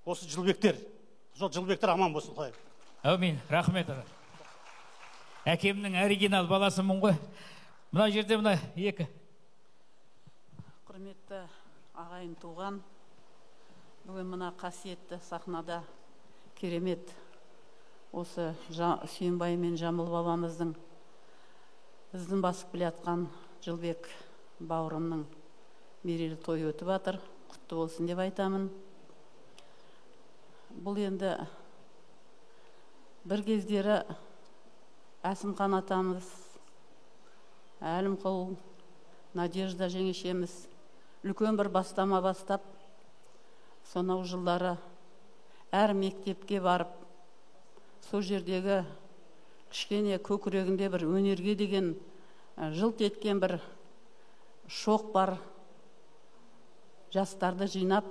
осы Жылбектер. Сол Жылбектер аман болсын. Әумин, рахмет. Әкемнің оригинал баласымын ғой. Мына жерде мына екі. Құрметті ағайын туған, бүгін мына қасиетті сахнада керемет осы Сүйінбай мен Жамбыл бабамыздың ізін басып келе жатқан Жылбек бауырымның мерейлі тойы өтіп жатыр. Құтты болсын деп айтамын. Бұл енді бір кездері Әсімхан атамыз, Әлімқұл, Надежда жеңешеміз үлкен бір бастама бастап, сонау жылдары әр мектепке барып, сол жердегі кішкене көкірегінде бір өнерге деген жылт еткен бір шоқ бар жастарды жинап,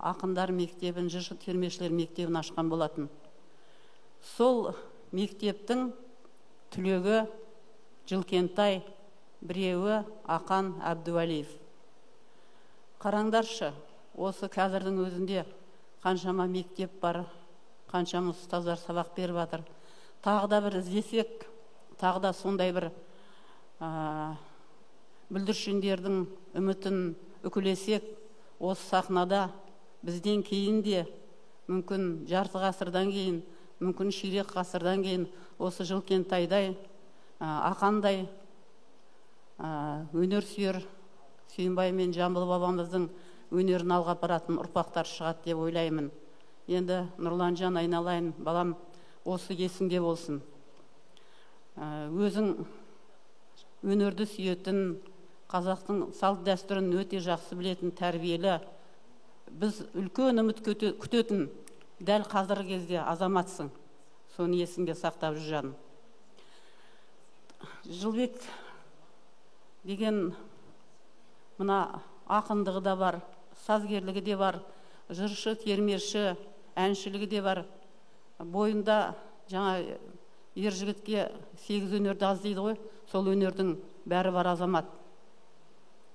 ақындар мектебін, жыршы термешілер мектебін ашқан болатын. Сол мектептің түлегі Жылкентай, біреуі Ақан Әбдуәлиев. Қараңдаршы, осы қазірдің өзінде қаншама мектеп бар, қаншама ұстаздар сабақ беріп жатыр. Тағы да бір іздесек, тағы да сондай бір бүлдіршіндердің үмітін үкілесек, осы сахнада бізден кейін де, мүмкін жарты ғасырдан кейін, мүмкін ширек ғасырдан кейін осы Жылкентайдай, Ақандай өнер сүйер Сүйінбай мен Жамбыл бабамыздың өнерін алға апаратын ұрпақтар шығады деп ойлаймын. Енді Нұрланжан, айналайын, балам, осы есіңде болсын. Өзің өнерді сүйетін, қазақтың салт дәстүрін өте жақсы білетін, тәрбиелі, біз үлкен үміт күтетін дәл қазіргі кезде азаматсың. Соны есіңде сақтап жүр жаным. Жылбек деген мына ақындығы да бар, сазгерлігі де бар, жыршы, термеші, әншілігі де бар. Бойында жаңа ер жігітке 8 өнерді аз дейді ғой, сол өнердің бәрі бар азамат.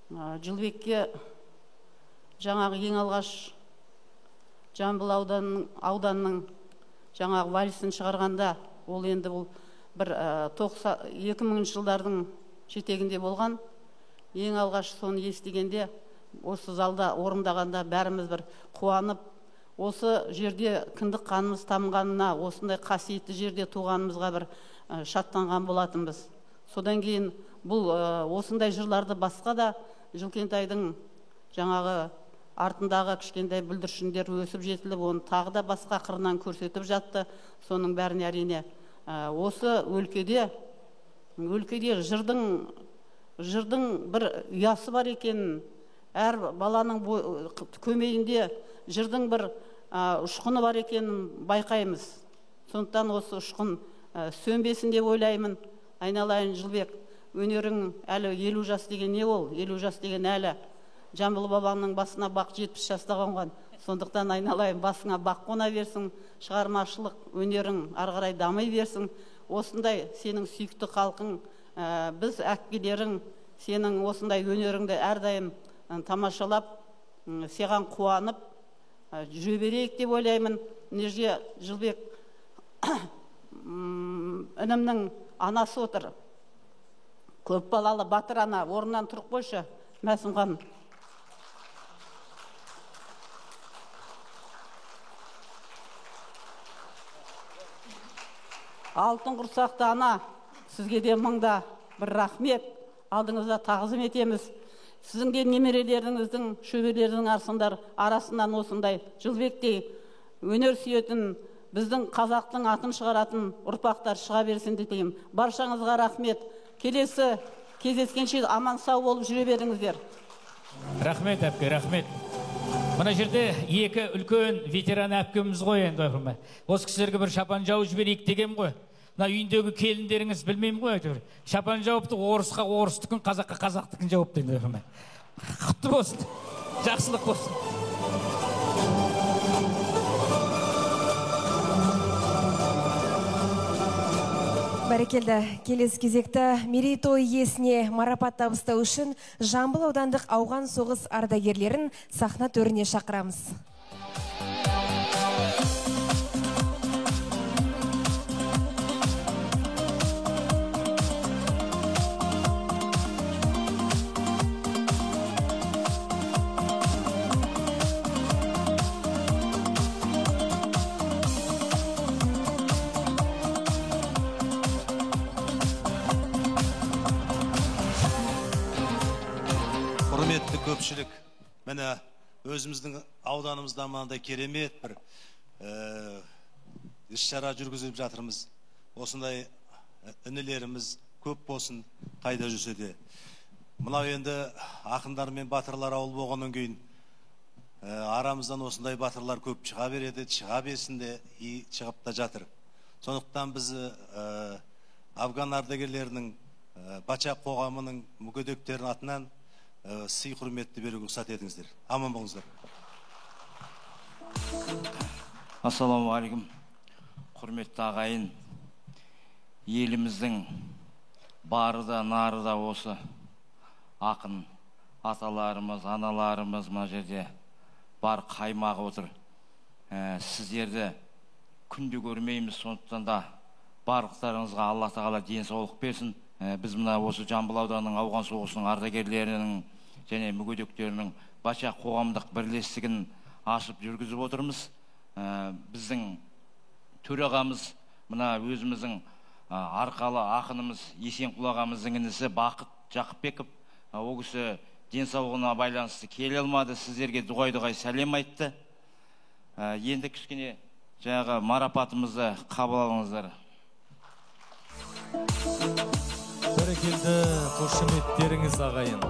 Жылбекке жаңағы ең алғаш Жамбыл ауданның жаңағы вальсін шығарғанда, ол енді бұл бір 2000 жылдардың жетегінде болған. Ең алғаш соны естігенде, осы залда орындағанда бәріміз бір қуанып, осы жерде кіндік қанымыз тамғанына, осындай қасиетті жерде туғанымызға бір шаттанған болатынбыз. Содан кейін бұл осындай жырларды басқа да Жылкентайдың жаңағы артындағы кішкентай бүлдіршіндер өсіп жетіліп, оны тағы да басқа қырынан көрсетіп жатты. Соның бәріне әрине осы өлкеде жырдың бір ұясы бар екенін, әр баланың көмейінде жырдың бір ұшқыны бар екенін байқаймыз. Сондықтан осы ұшқын сөнбесін деп ойлаймын. Айналайын Жылбек, өнерің әлі 50 жас деген не ол? 50 жас деген әлі Жамбыл бабаңның басына бақ 70 жаста қонған. Сондықтан айналайын, басыңа бақ қона берсін, шығармашылық өнерің ары қарай дамай берсін. Осындай сенің сүйікті халқың, біз әккелерің, сенің осындай өнеріңді әрдайым тамашалап, саған қуанып жүре берейік деп ойлаймын. Неже Жылбек, інімнің анасы отыр. Көп балалы батыр ана, орнынан тұрып қойшы, Мәсім ханым. Алтын құрсақты ана, сізге де мыңда бір рахмет, алдыңызда тағзым етеміз. Сіздің де немерелеріңіздің, шөберелердің арасынан осындай Жылбектей өнер сүйетін, біздің қазақтың атын шығаратын ұрпақтар шыға берсін деймін. Баршаңызға рахмет. Келесі кездескенше аман сау болып жүре беріңіздер. Рахмет әпке, рахмет. Мына жерде екі үлкен ветеран әпкеміз ғой енді. Осы кісілерге бір шапан жауып жіберейік деген ғой. Мына үйіндегі келіндеріңіз білмеймін ғой әйтеуір. Шапан жауыпты, орысқа орыстікін, қазаққа қазақтікін жауып дейді. Құтты болсын. Жақсылық болсын. Бәрекелді, келесі кезекті мерейтой иесіне марапат табыстау үшін Жамбыл аудандық ауған соғыс ардагерлерін сахна төріне шақырамыз. Көпшілік, міне өзіміздің ауданымызда мынандай керемет бір іс-шара жүргізіп жатырмыз. Осындай інілеріміз көп болсын, қайда жүрсе де. Мынау енді ақындар мен батырлар ауыл болғаннан кейін арамыздан осындай батырлар көп шыға береді, шыға берсін де шығып та жатыр. Сондықтан біз Афган ардагерлерінің Бачақ қоғамының мүгедектерінің атынан сый құрметті беруге рұқсат етіңіздер. Аман болыңыздар. Ассалаумағалейкум. Құрметті ағайын, еліміздің бары да нары да осы ақын аталарымыз, аналарымыз мына жерде бар қаймағы отыр. Сіздерді күнде көрмейміз, сондықтан да барлықтарыңызға Алла тағала денсаулық берсін. Біз мына осы Жамбыл ауданының ауған соғысының ардагерлерінің және мүгедектерінің Бачақ қоғамдық бірлестігін ашып жүргізіп отырмыз. Біздің төрағамыз мына өзіміздің арқалы ақынымыз Есенқұл ағамыздың інісі Бақыт Жақыпбеков. Ол кісі денсаулығына байланысты келе алмады, сіздерге дұғай сәлем айтты. Енді кішкене жаңағы марапатымызды қабыл алыңыздар. Бәрекелді, қошеметтеріңіз ағайын.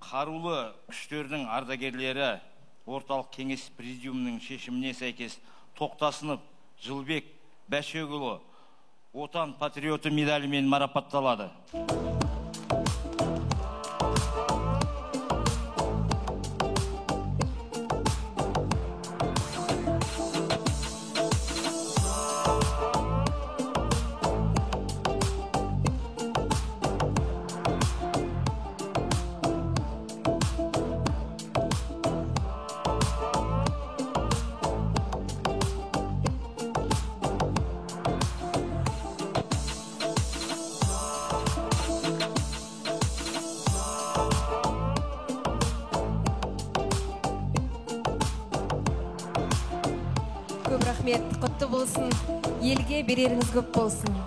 Қарулы күштердің ардагерлері орталық кеңес президиумының шешіміне сәйкес Тоқтасынов Жылбек Бәшекұлы отан патриоты медалімен марапатталады. Көп рахмет, құтты болсын, елге береріңіз көп болсын.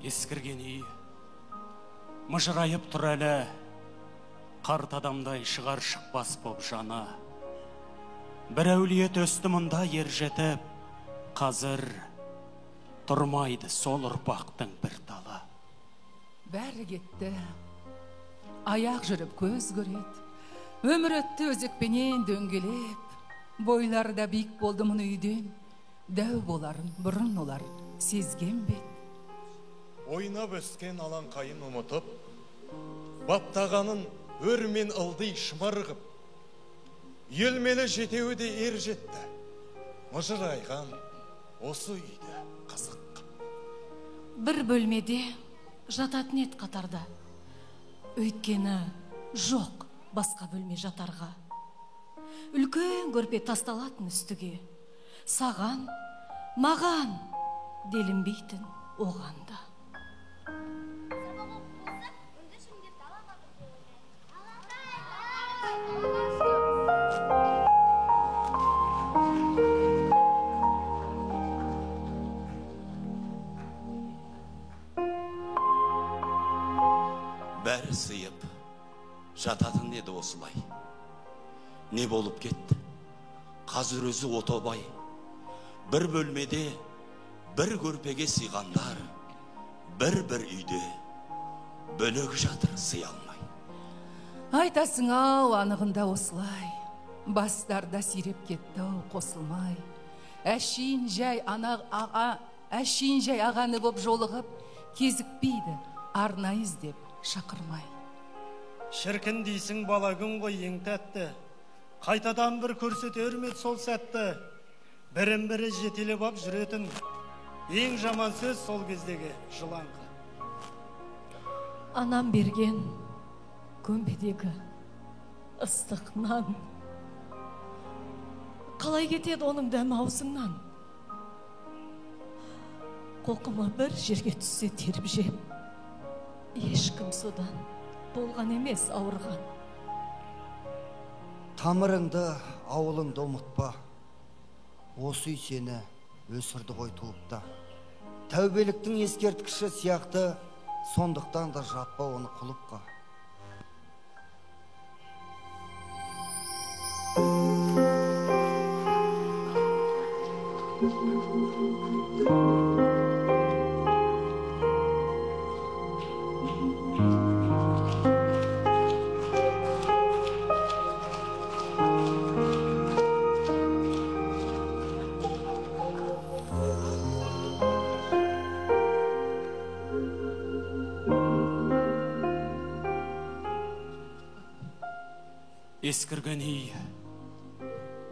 Ескірген үй, мұжырайып тұр әлі, қарт адамдай шығар шықпас боп жаны. Бір әулиет өсті мұнда ер жетіп, қазір тұрмайды сол ұрпақтың бір талы. Бәрі кетті, аяқ жүріп көз көреді, өмір өтті өзекпенен дөңгелеп, бойларда биік болды мұны үйден, дәу боларын бұрын олар сезген бет. Ойнап өскен алаңқайын ұмытып, баптағанын өрмен ылдый шымарғып, елмелі жетеуі де ер жетті, мұжырайған осы үйді қызық. Бір бөлмеде жататын ет қатарда, өйткені жоқ басқа бөлме жатарға. Үлкен көрпе тасталатын үстіге, саған, маған делінбейтін оғанда. Бәрі сыйып, жататын еді осылай. Не болып кетті? Қазір өзі отобай. Бір бөлмеде, бір көрпеге сыйғандар, бір-бір үйде бөлек жатыр сый алмай. Айтасың ау, анығында осылай, бастарда сиреп кетті ау қосылмай. Әшейін жай ағаны боп жолығып, кезікпейді арнайы іздеп шақырмай. Шіркін дейсің бала күн ғой ең тәтті, қайтадан бір көрсетер ме сол сәтті, бірін-бірі жетелеп ап жүретін, ең жаман сөз сол кездегі жылаңқы. Анам берген көмбедегі ыстық нан, қалай кетеді оның дәмі аузыңнан? Қоқыма бір жерге түссе теріп жеп, ешкім содан болған емес ауырған. Тамырыңды, ауылыңды ұмытпа, осы үй сені өсірді ғой туыпта. Тәубеліктің ескерткіші сияқты, сондықтан да жатпа оны құлыпқа. Ескірген үй,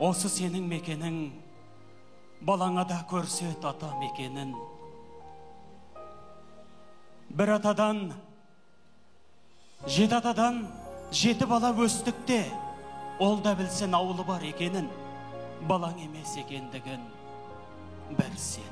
осы сенің мекенің, балаңа да көрсет ата мекенін. Бір атадан, жеті бала өстікте, ол да білсін ауылы бар екенін, балаң емес екендігін бір сені.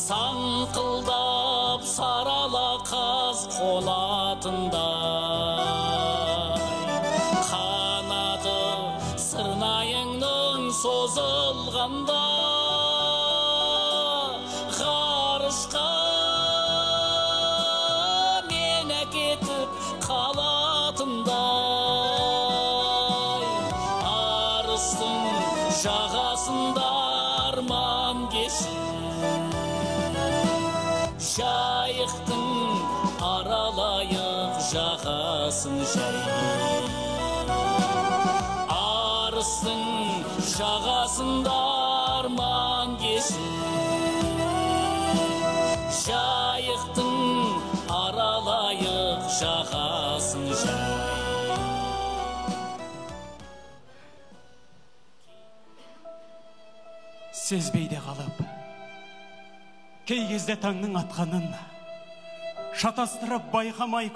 Саңқылдап сарала қаз қолатындай, қанаты сырнайыңның созылғанда, ғарышқа мен әкетіп қалатындай, арыстың жағасында арман кешіп, жайықтың аралайық жағасын жай. Арыстың жағасында арман кешіп, жайықтың аралайық жағасын жай. Сезбейде қалып, кей кезде таңның атқанын шатастырып байқамай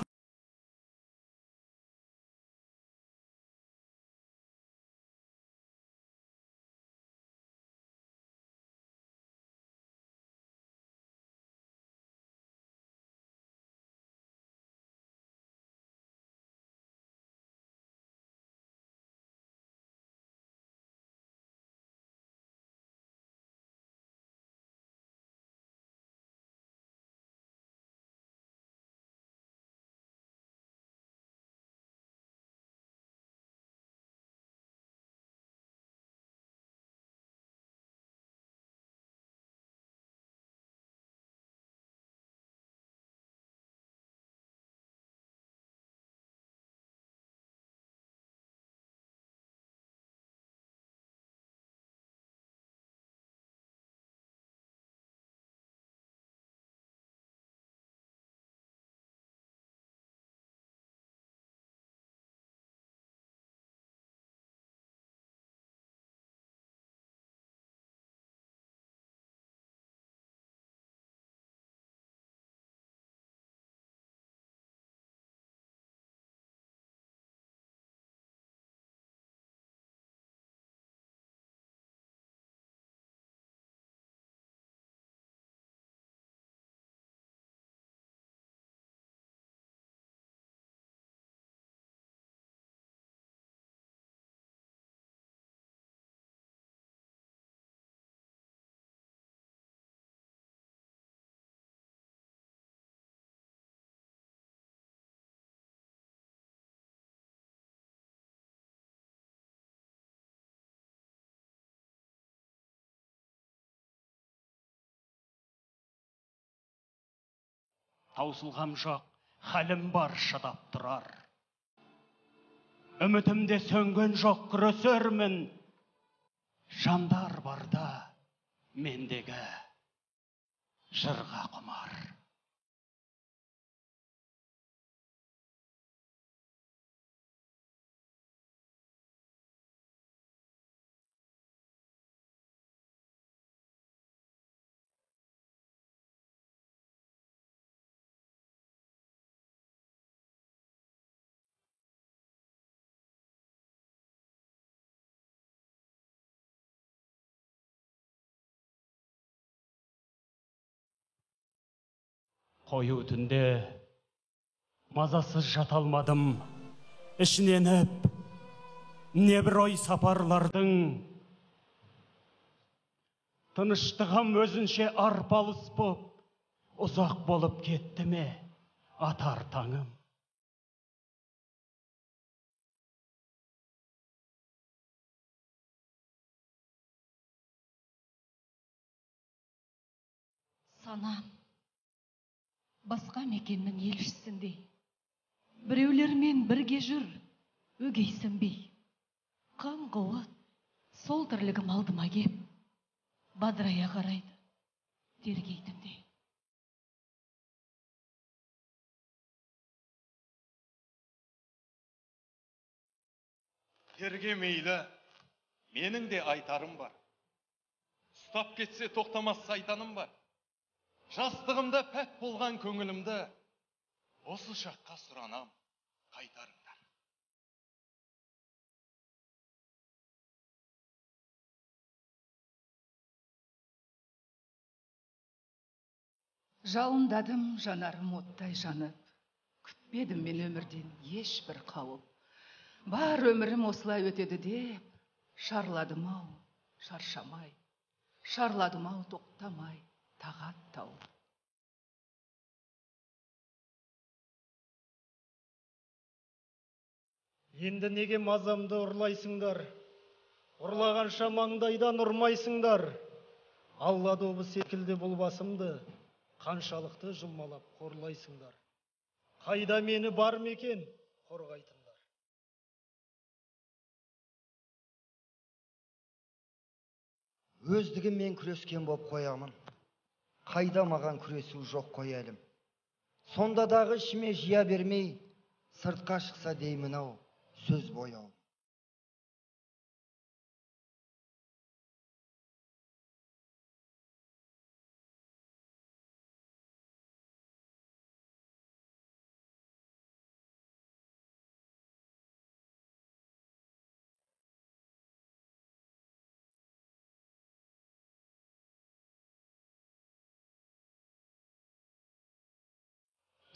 таусылғам жоқ, халім бар шыдап тұрар. Үмітімде сөнген жоқ, күресермін, жандар барда мендегі жырға құмар. Қою түнде мазасыз жата алмадым, ішіненіп небір ой сапарлардың. Тыныштығым өзінше арпалыс боп, ұзақ болып кетті ме атар таңым. Санам басқа мекеннің елшісіндей, біреулермен бірге жүр, өгейсінбей. Қаңғуыт, сол тірлігім алдыма кеп, бадырая қарайды, тергейтіндей. Тергемейлі, менің де айтарым бар. Ұстап кетсе тоқтамас сайтаным бар. Жастығымда пәк болған көңілімді осы шаққа сұранам, қайтарыңдар. Жалындадым жанарым оттай жанып, күтпедім мен өмірден ешбір қауіп. Бар өмірім осылай өтеді деп, шарладым-ау, шаршамай, шарладым-ау, тоқтамай. Тағат тау. Енді неге мазамды ұрлайсыңдар? Ұрлағанша маңдайдан ұрмайсыңдар. Алла добы секілді бұл басымды қаншалықты жұлмалап қорлайсыңдар. Қайда мені бар мекен қорғайтындар. Өздігіммен күрескен боп қоямын. Қайда маған күресу жоқ қой әлім. Сонда дағы ішіме жия бермей, сыртқа шықса деймін-ау, сөз бояу.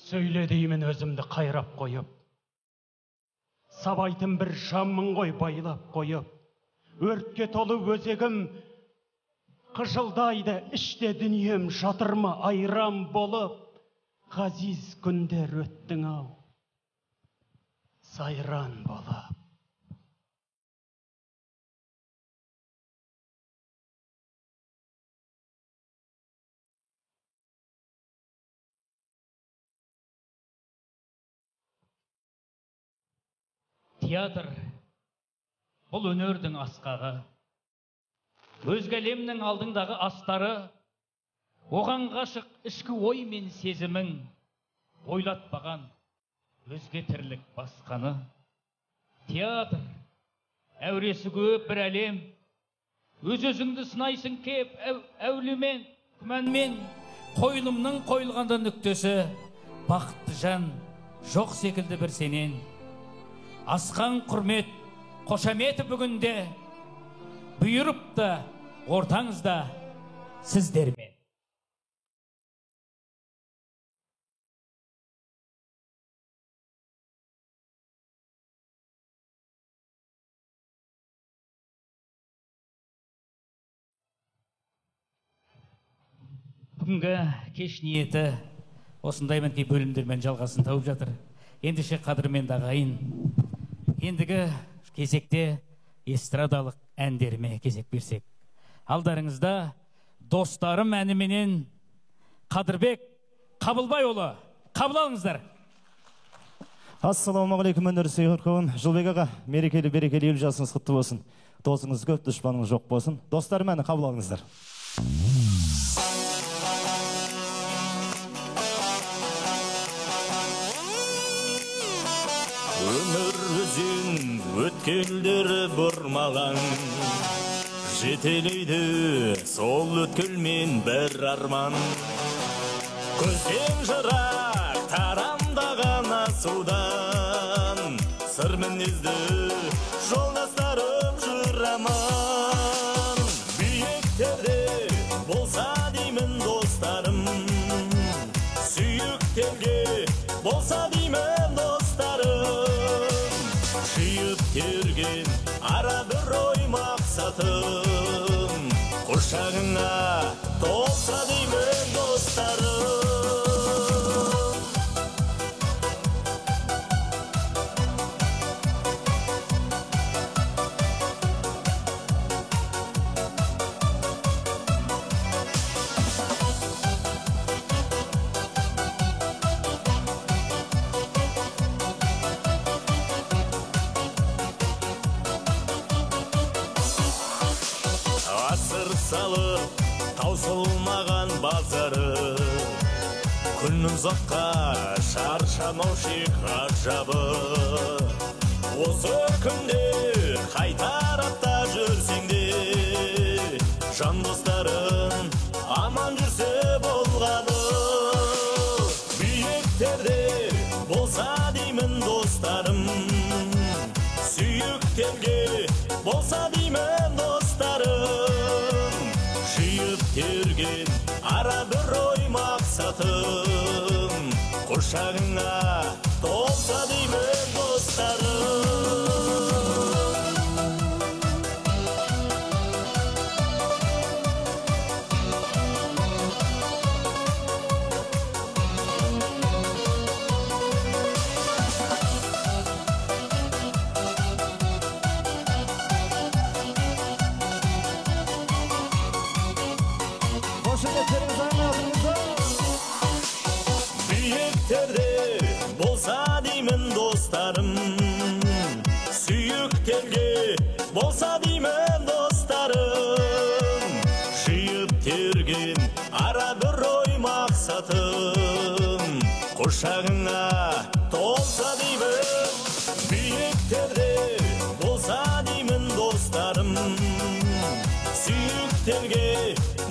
Сөйле деймін өзімді қайрап қойып, сабайтын бір жаммын ғой байлап қойып, өртке толы өзегім қыжылдайды, іште дүнием жатырма айрам болып, ғазиз күндер өттің-ау, сайран болып. Театр бұл өнердің асқағы, өзге әлемнің алдыңдағы астары, оған ғашық ішкі ой мен сезімің, ойлатпаған өзге тірлік басқаны. Театр әуресі көп бір әлем, өз-өзіңді сынайсың кеп әулемен, күмәнмен, қойылымның қойылғанда нүктесі, бақытты жан жоқ секілді бір сенен. Асқан құрмет, қошаметі бүгінде, бұйырып та, ортаңызда сіздермен. Бүгінгі кеш ниеті осындай мінекей бөлімдермен жалғасын тауып жатыр. Ендеше қадірменді ағайын, ендігі кезекте эстрадалық әндеріме кезек берсек. Алдарыңызда достарым әніменен Қадырбек Қабылбайұлы, қабыл алыңыздар. Ассаламағалейкум, өнер сүйер қауым. Жылбек аға, мерекелі берекелі ел жасыңыз құтты болсын. Досыңыз көп, дұшпаныңыз жоқ болсын. Достарым, әні қабыл алыңыздар. Өмір өзен өткелдері бұрмаған, жетелейді сол өткелмен бір арман. Көзден жырақ тарамдаған асудан, сыр мінезді жолдастарым жүр аман. Биіктерде болса деймін достарым, сүйіктерге болса деймін достарым. Жиып терген ара бір ой мақсатым, құшағыңа толса деймін достарым. Асыр салып таусылмаған базары, күннің ұзаққа шаршамаушы ғажабы. Осы күнде қайтарапта жүрсең де, жан достарың аман жүрсе болғаны. Биіктерде болса деймін достарым, сүйіктерге болса деймін достарым. Жиып терген ара бір ой мақсатым, құшағыңа толса деймін достарым. Биіктерде болса деймін достарым, сүйіктерге болса деймін достарым. Жиып терген ара бір ой мақсатым, құшағыңа толса деймін. Биіктерде болса деймін достарым, сүйіктерге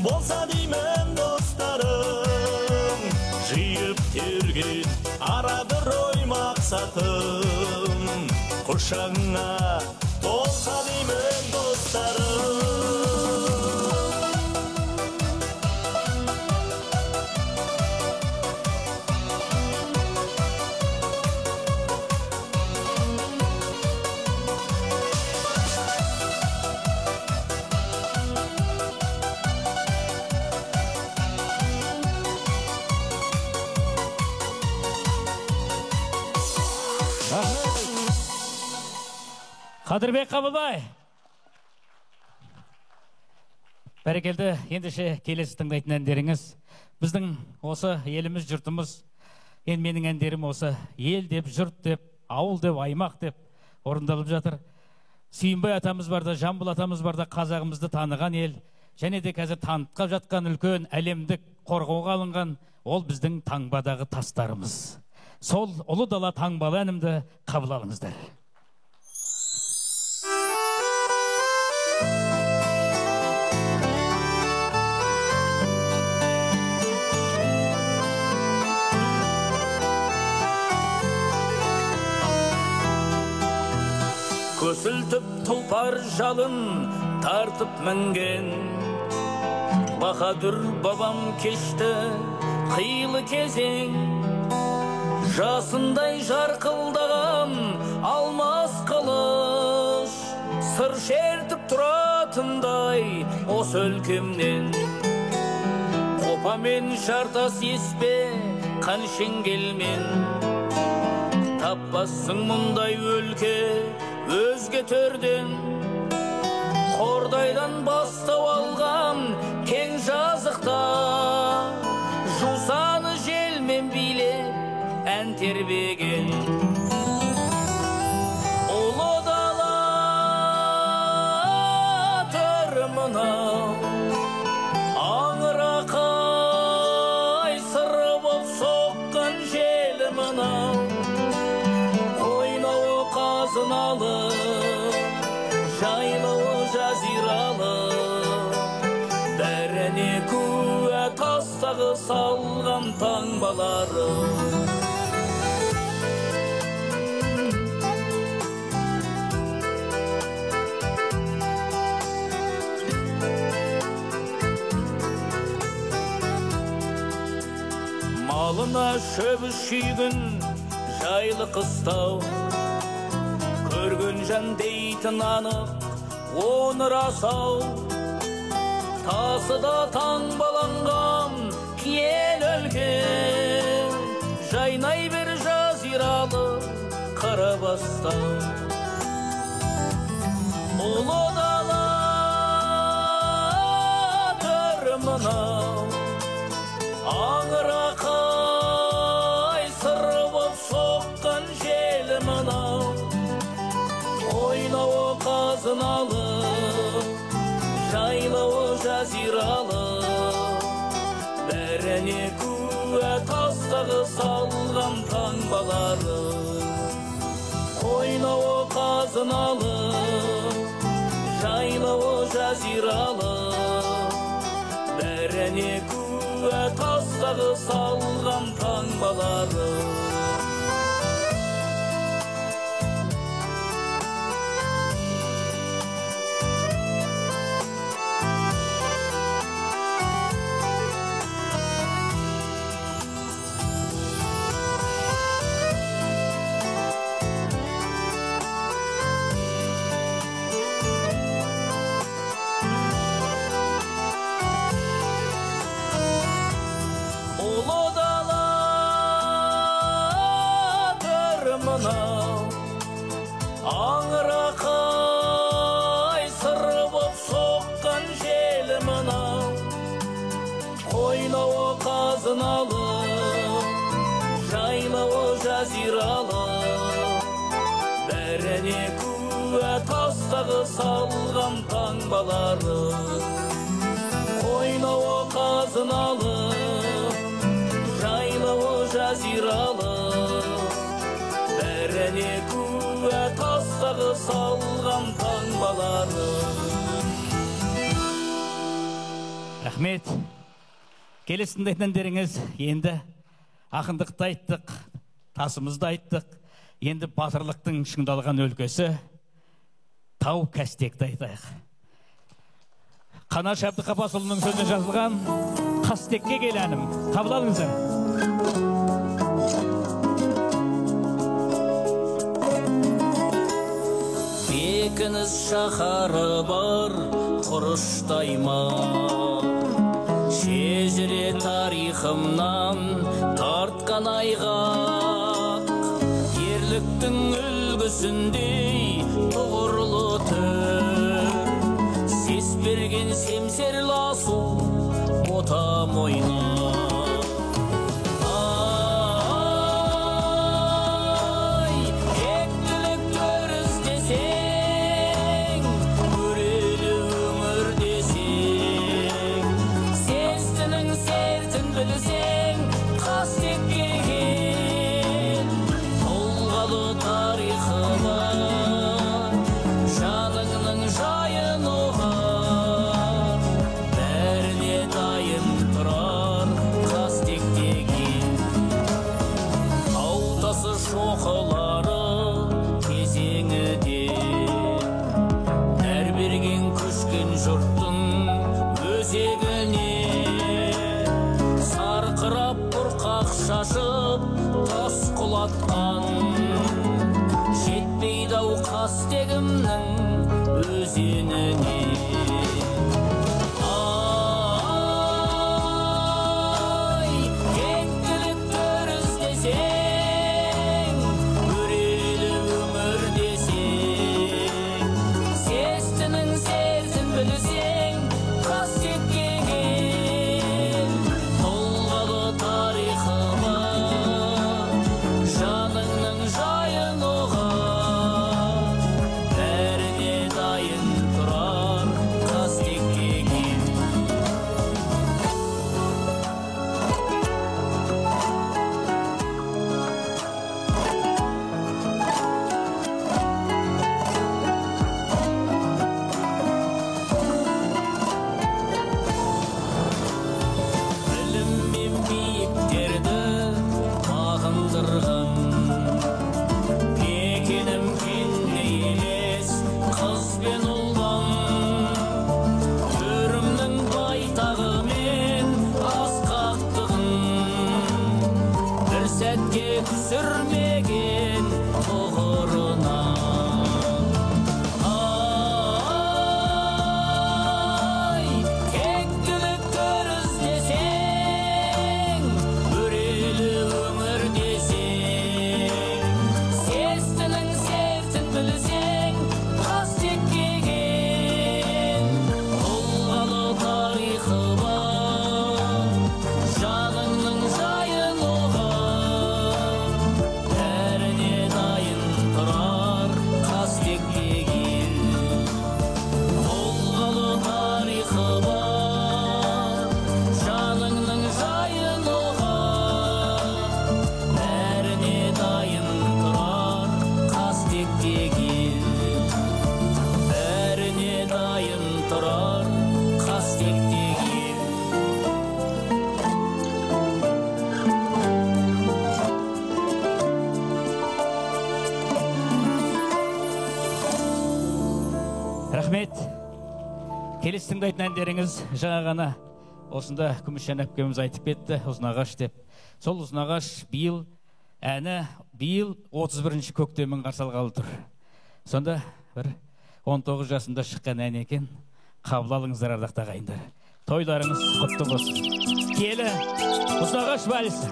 болса деймін достарым. Жиып терген ара бір ой мақсатым, құшағыңа толса деймін достарым. Қадырбек Қабылбай. Бәрекелді, ендеше келесі тыңдайтын әндеріңіз. Біздің осы еліміз, жұртымыз, енді менің әндерім осы ел деп, жұрт деп, ауыл деп, аймақ деп орындалып жатыр. Сүйінбай атамыз барда, Жамбыл атамыз барда қазағымызды таныған ел, және де қазір танытқап жатқан үлкен әлемдік қорғауға алынған ол біздің таңбадағы тастарымыз. Сол ұлы дала таңбалы әнімді қабыл алыңыздар. Көсілтіп тұлпар жалын тартып мінген, баһадүр бабам кешті қилы кезең. Жасындай жарқылдаған алмас қылыш, сыр шертіп тұратындай осы өлкемнен. Қопамен жартас еспе қаншенгелмен, таппассың мұндай өлке өзге төрден. Қордайдан бастау алған кең жазықта, жусаны желмен билеп ән тербеген. Ұлы дала аңырақай сыры боп соққан жел мынау, қойнауы қазыналы, жайлауы жазиралы, бәріне куә тастағы салған таңбалары. Малына шөбі шүйгін жайлы қыстау, көрген жан дейтін анық оны расау. Тасыда таңбаланған киел өлген, жайнай бер жазиралы қара бастау. Ұлы дала төр мынау, аңырақай сыры боп соққан жел мынау, ойнауы қазыналы, жайлауы жазиралы, бәріне куә тастағы салған таңбалары. Ойнауы қазыналы, жайлауы жазиралы, бәріне куә тастағы салған таңбалары. Аңырақай сыры боп соққан жел мынау, қойнауы қазыналы, жайлауы жазиралы, бәріне куә тастағы салған таңбалары. Қойнауы қазыналы, жайлауы жазиралы, бәріне куә тастағы салған таңбалары. Рахмет. Келесінде айтқандеріңіз, енді ақындықты айттық, тасымызды айттық, енді батырлықтың шыңдалған өлкесі тау Кастекті айтайық. Қанаш Әбдіқапасұлының сөзіне жазылған Қастекке кел әнім. Қабыл алыңыздар. Бекініс шаһары бар құрыштай ма, шежіре тарихымнан тартқан айғақ, ерліктің үлгісіндей тұғырлы төр, сес берген семсер ласу бота мойна. Шашып тас құлатқан, жетпейді ау Қастегімнің өзеніне. Ай, кектіліктер іздесең, өрелі өмір десең, сестінің сезін білсең, Қастекке кел, толғалы тарихы жаныңның жайын оғар, бәріне дайын тұрар тыңдайтын әндеріңіз жаңа ғана осында Күмісжан әпкеміз айтып кетті, Ұзынағаш деп. Сол Ұзынағаш әні биыл 31-ші көктемін қарсы алғалы тұр. Сонда бір 19 жасында шыққан ән екен. Қабыл алыңыздар, ардақты ағайындар. Тойларыңыз құтты болсын. Келі Ұзынағаш вальсі.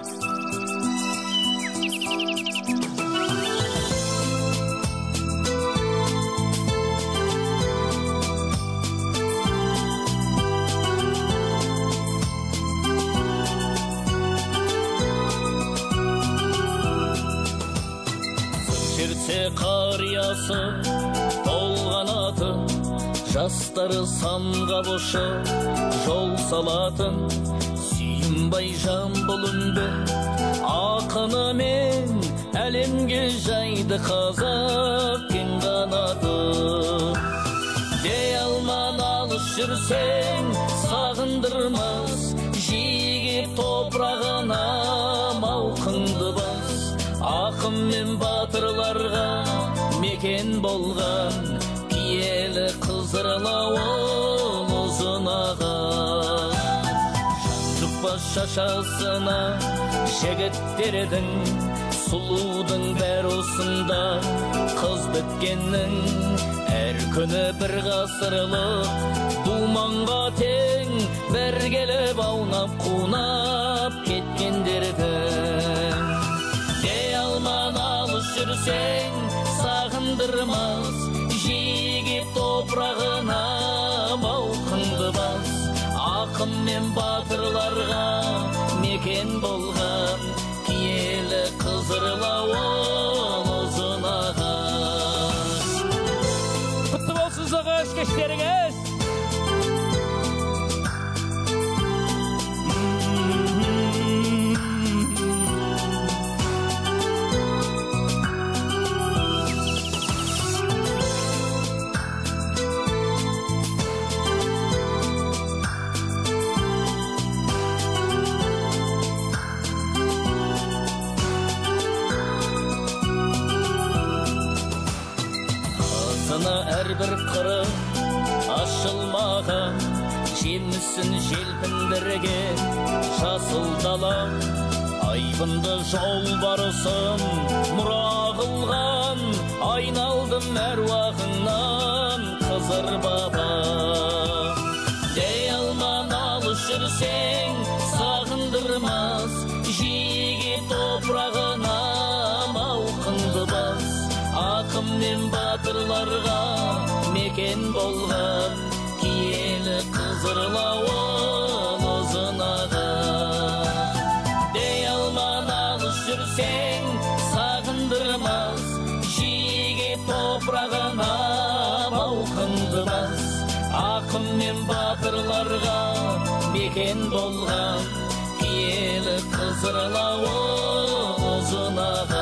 Қариясы толған аты, жастары самға бошы жол салатын, сүйінбай жамбыл үнді ақынымен әлемге жайды қазақ кең қанаты. Дей алман алыс жүрсең сағындырмас, жиге топырағына мауқыңды бас. Ақын мен батырларға мекен болған, киелі Қызырлауыл Ұзынағаш. Жұқпас шашасына жігіттердің, сұлудың бәр осында қыз біткеннің. Әр күні бір ғасырлық думанға тең, бір келіп аунап қунап кеткендердің. Жүрсең сағындырмас, жегіп топырағына мауқыңды бас. Ақын мен батырларға мекен болған, киелі Қызырлауыл Ұзынағаш. Құтты болсын Ұзынағаш кештеріңіз. Әрбір қыры ашылмаған, жемісін желпіндірген жасыл дала. Айбынды жол барысын мұра қылған, айналдым әруағыңнан Қызыр баба. Дей алман алыс жүрсең сағындырмас, жиге топырағына мауқыңды бас. Ақын мен батырларға мекен болған, киелі Қызырлауыл Ұзынағаш. Дей алман алыс жүрсең сағындырмас, жиге топырағына мауқыңды бас. Ақын мен батырларға мекен болған, киелі Қызырлауыл Ұзынағаш.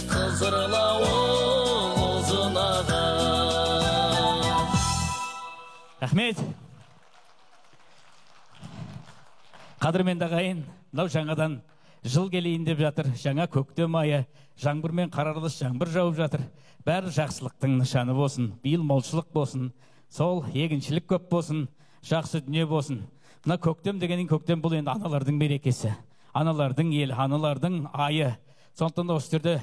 Қызырлауыл Ұзынағаш. Рахмет. Қадірменді ағайын, мынау жаңадан жыл келейін деп жатыр. Жаңа көктем айы, жаңбырмен қарарлас жаңбыр жауып жатыр. Бәрі жақсылықтың нышаны болсын, биыл молшылық болсын, сол егіншілік көп болсын, жақсы дүние болсын. Мына көктем дегенің, көктем бұл енді аналардың мерекесі, аналардың елі, аналардың айы. Сондықтан осы жерде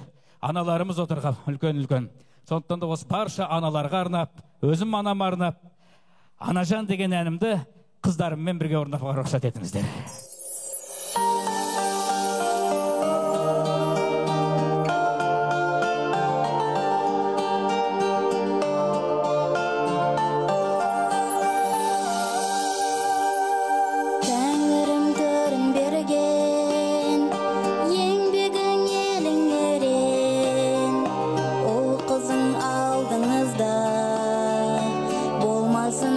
аналарымыз отырған үлкен-үлкен. Сондықтан да осы барша аналарға арнап, өзім анама арнап, Анажан деген әнімді қыздарыммен бірге орындауға рұқсат етіңіздер.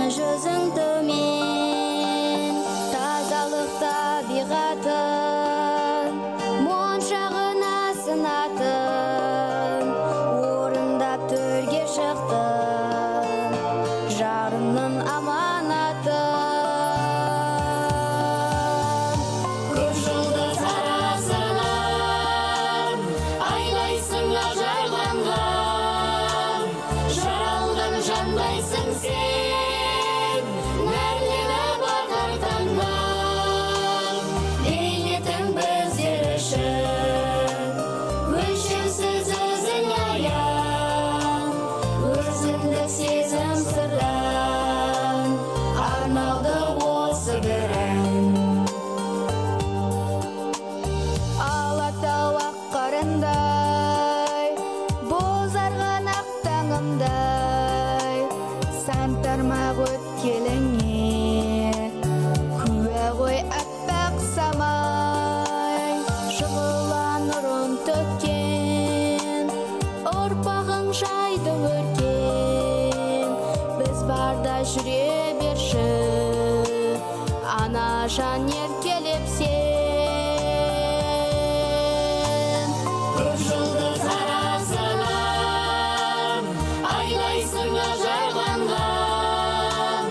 Жүзің төмен, тазалықта қашан еркелеп сен көк жұлдыз арасынан айлайсың ажарланған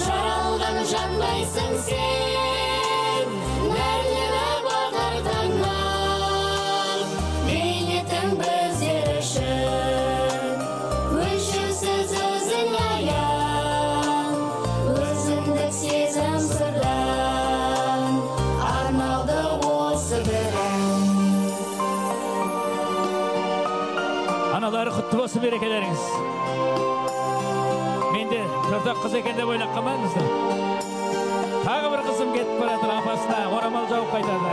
жаралған жандайсың сен нәрлі бағар таңнан бейнетің біздер үшін өлшеусіз өзің аян өзіндік сезім сырдан арналды осы бір ән. Аналары құтты болсын берекелеріңіз. Менде төртақ қыз екен деп ойлап қалмаңыздар. Тағы бір қызым кетіп баратыр, апасына орамал жауып қайтады.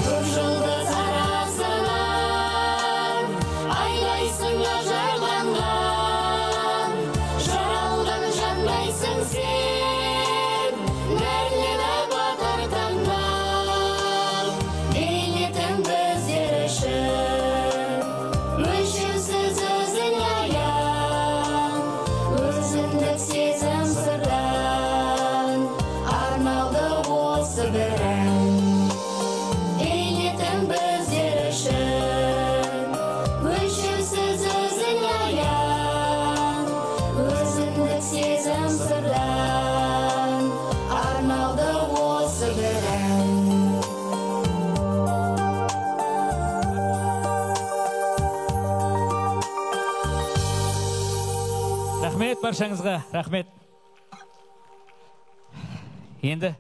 Көк жұлдыз арасынан айлайсың ажарланған жаралған жандайсың сен нәрлі батар таңнан бейнетің біздер үшін өлшеусіз өзің аян өзіндік сезім сырдан арналды осы бір ән. Бейнетің біздер үшін өлшеусіз өзің аян өзіндік сезім сырдан арналды осы бір ән. Рахмет баршаңызға, рахмет. Енді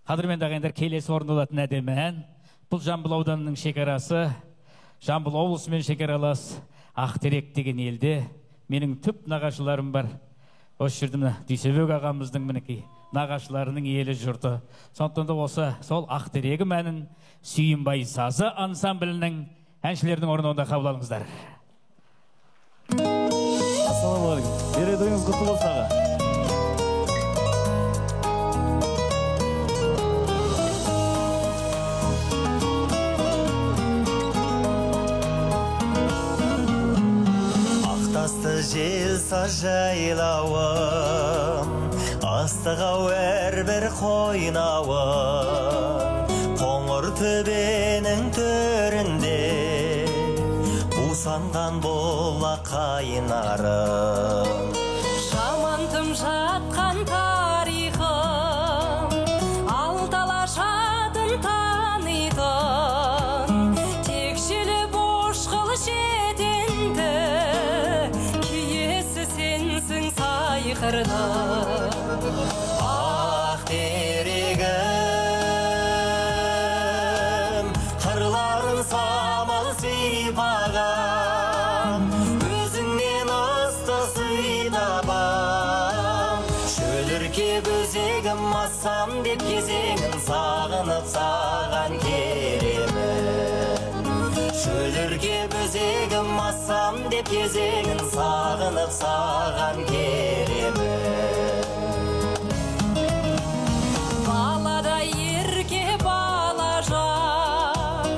қадірменді ағайындар, келесі орындалатын әдемі ән. Бұл Жамбыл ауданының шекарасы, Жамбыл облысымен шекаралас Ақтерек деген елде менің түп нағашыларым бар. Осы жерде мына Дүйсебек ағамыздың мінекей нағашыларының елі жұрты. Сондықтан да осы сол Ақтерегім әнін Сүйінбай сазы ансамблінің әншілердің орындауында қабыл алыңыздар. Ассалаумағалейкум. Мерейтойыңыз құтты болсын аға. Ақтасты жел сажайлауым, астығау әрбір қойнауым, қоңыр төбенің төрінде бусанған бола қайнарым. Жамантым жатқан тарихым алталашатын танитын текшелі бошқыл жетенді киесі сенсің сайқырды. Ақтерегім қырларын самал сипаған өзіңнен ыстық сый табам. Шөліркеп өзегім массам деп кезеңін сағынып саған келемін. Шөліркеп өзегім массам деп кезеңін сағынып саған келемін. Балада ерке балажан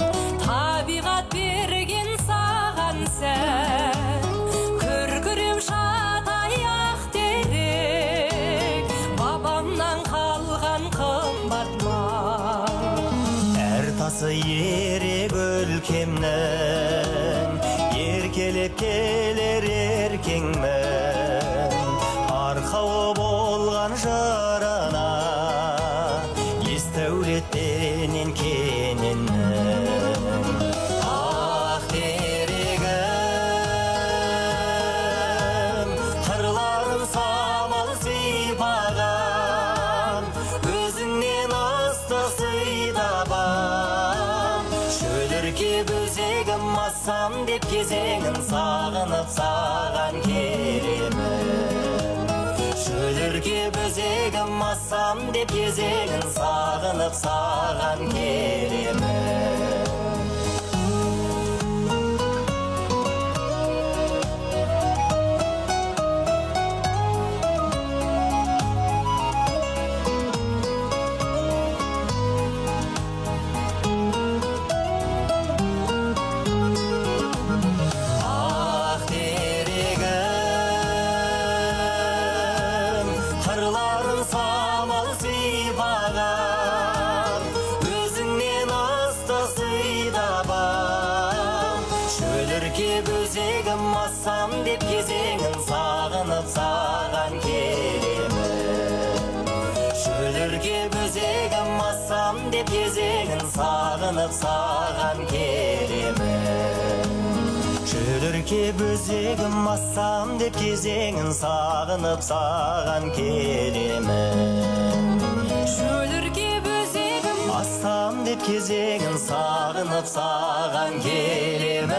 табиғат берген саған сән күркіреп шатай Ақтерек бабамнан қалған қымбат мал. Әр тасы ерек өлкемнің еркелеп келер еркеңмін. Арқауы болған жырына естәулеттенен кененнің. Ақтерегім қырларын самал сипаған өзіңнен ыстық сый табам. Шөліркеп өзегім массам деп кезеңін сағынып саған келемін. Шөліркеп өзегім массам деп кезеңін сағынып саған келемін. қырларын самал сипаған, өзіңнен астық сыйдабам. Шөліркеп өзегім ассам деп кезеңін сағынып саған келемін. Шөліркеп өзегім ассам деп кезеңін сағынып саған келемін. Шөліркеп өзегім ассам деп кезеңін сағынып саған келемін. Шөліркеп өзегім ассам деп кезеңін сағынып саған келемін.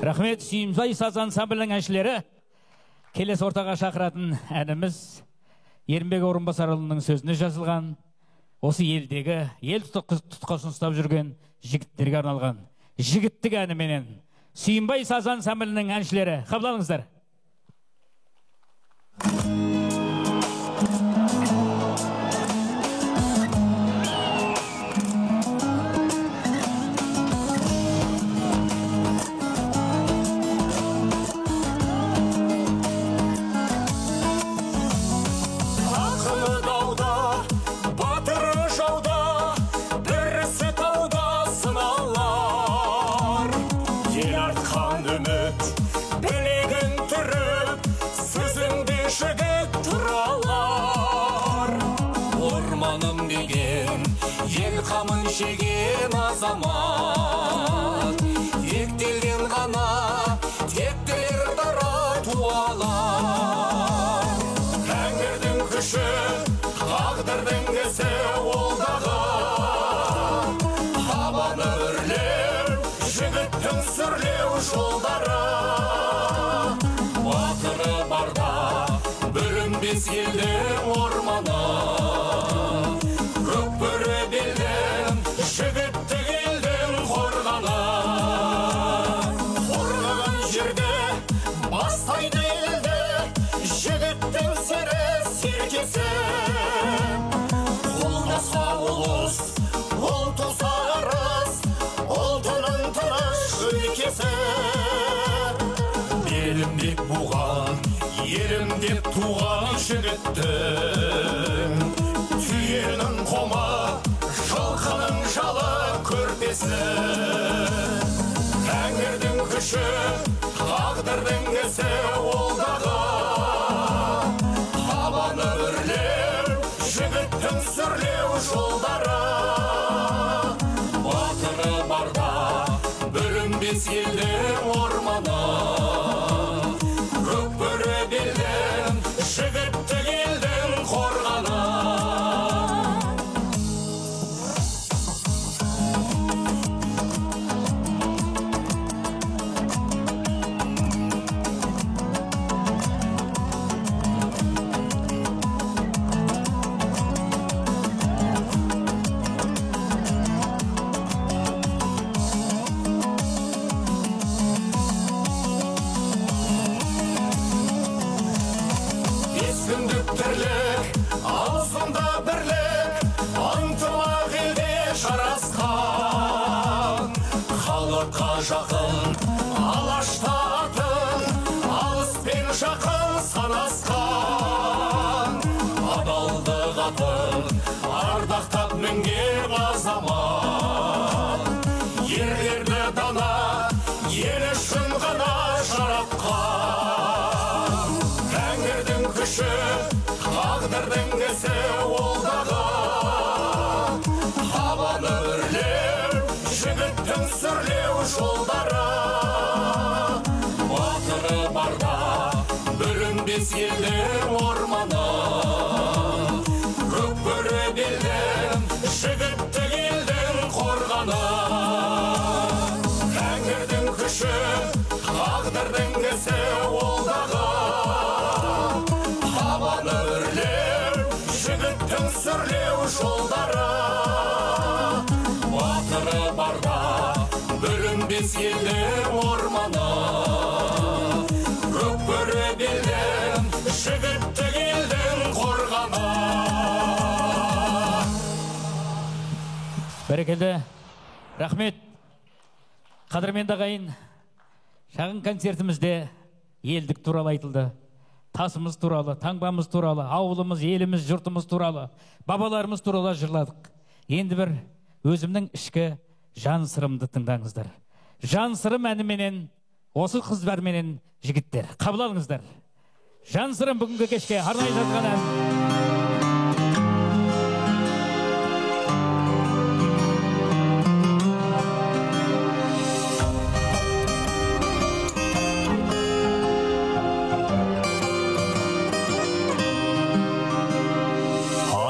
Рахмет, Сүйімбай саз ансамблінің әншілері. Келесі ортаға шақыратын әніміз Ермек Орынбасарұлының сөзіне жазылған, осы елдегі ел тұтқасын ұстап жүрген жігіттерге арналған жігіттік әніменен Сүйімбай саз ансамблінің әншілері, қабыл алыңыздар. Қамын шеген азамат, ектелден ғана тектілер дара туалар. Тәңірдің күші, тағдырдың ісі олдағы, табаны үрлеу, жігіттің сүрлеу жолдары. Батыры барда бүлінбес елдің орманы, жігіттік елдің қорғаны. Қорғаған жерде бастайды елді, жігіттің сері серкесі. Қолдаса ұлыс, ол туса арыс, ұлтының тыныш өлкесі. Белім деп буған, ерім деп туған жігіттің, түйенің қома, жылқының жалы көрпесі. Тәңірдің күші, тағдырдың ісі олдағы, табаны үрлеу, жігіттің сүрлеу жолдары. Батыры барда бүлінбес елдің орманы, көкбөрі белден жігіттік елдің қорғаны. Жақын алашта атын, алыспен жақын санасқан, адалдық атын ардақтап мінген азамат. Ерлерді дана ел үшін ғана жаратқан. Тәңірдің күші, тағдырдың ісі олдағы, табаны үрлеу, жігіттің сүрлеу жолдары. Батыры барда бүлінбес елдің орманы, көкбөрі белден жігіттік елдің қорғаны. Тәңірдің күші, тағдырдың ісі олдағы, табаны үрлеу, жігіттің сүрлеу жолдары. Батыры барда бүлінбес елдің орманы, көкбөрі белден жігіттік елдің қорғаны. Бәрекелді. Рахмет. Қадірменді ағайын, Шағын концертімізде елдік туралы айтылды. Тасымыз туралы, таңбамыз туралы, ауылымыз, еліміз, жұртымыз туралы, бабаларымыз туралы жырладық. Енді бір өзімнің ішкі жан сырымды тыңдаңыздар. Жан сырым әніменен, осы қыздар менен жігіттер. Қабыл алыңыздар. Жан сырым бүгінгі кешке арнайы жазған ән.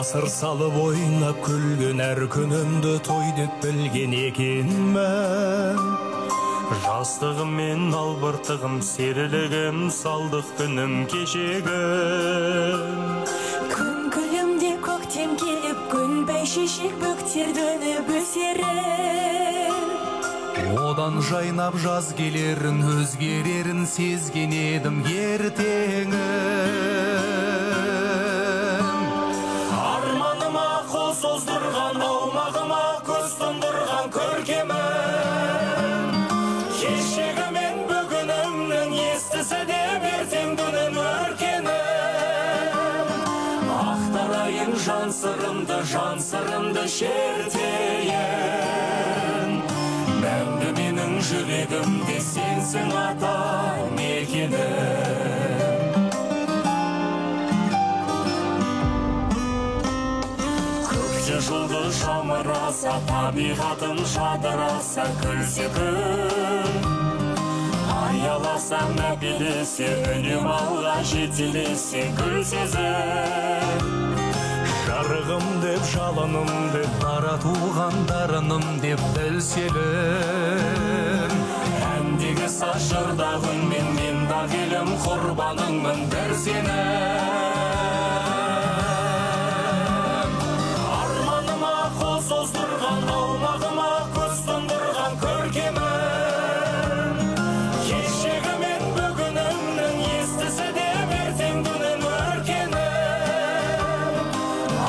Асыр салып ойнап күлген әр күнімді той деп білген екенмін. Жастығым мен албыртығым, серілігім, салдық күнім кешегім. Күн күлімде көктем келіп, гүл бәйшешек бөктерді өніп өсерін. Одан жайнап жаз келерін, өзгерерін сезген едім ертеңін. Арманыма қол создырған, аумағыма көз тұндырған көркемін. Кешегі мен бүгінімнің естісі де ертең күнін өркенім. Ақтарайын жан сырымды шертейін. Мәңгі менің жүрегімде сенсің ата мекенім. Көкте жұлдыз жамыраса, табиғатым жадыраса, күлсе күн. Аяласа, мәпелесе, үнем алға жетелесе, гүл сезім. Жарығым деп, жалыным деп, дара туған дарыным деп білселім. Әндегі саз жырдағын мен дағы елім құрбаныңмын бір сенім. Арманыма қол создырған, аумағыма көз тұндырған көркемім. Кешегі мен бүгінімнің естісі де ертең күнін өркенім.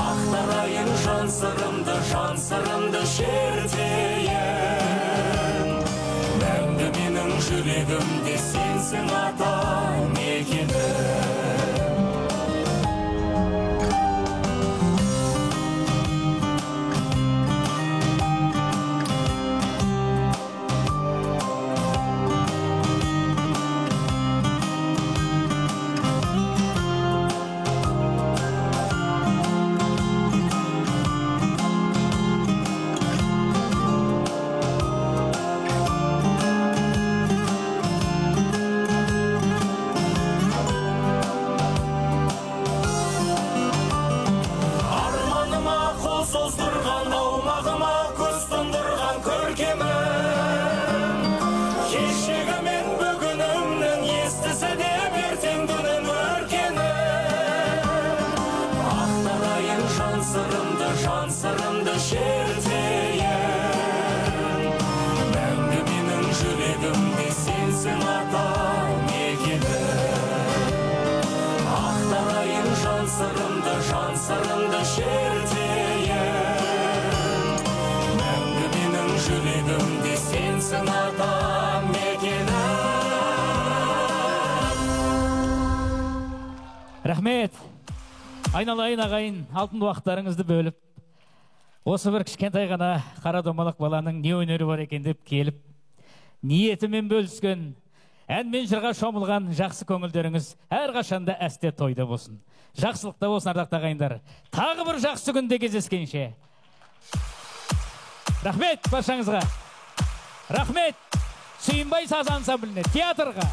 Ақтарайын жан сырымды шертейін. Мәңгі менің жүрегімде сенсің ата мекенім. Создырған, аумағыма көз тұндырған көркемім. Кешегі мен бүгінімнің естісі де ертең күнін өркенім. Ақтарайын жан сырымды шертейін. Мәңгі менің жүрегімде сенсің ата мекенім. Ақтарайын жан сырымды шертейін. Мәңгі менің жүрегімде сенсің ата мекенім. Рахмет. Айналайын ағайын, алтын уақыттарыңызды бөліп, осы бір кішкентай ғана қара домалақ баланың не өнері бар екен деп келіп, ниетімен бөліскен, ән мен жырға шомылған жақсы көңілдеріңіз әрқашанда әсте тойда болсын. Жақсылықта болсын, ардақты ағайындар. Тағы бір жақсы күнде кездескенше. Рахмет баршаңызға. Рахмет Сүйінбай саз ансамбліне, театрға.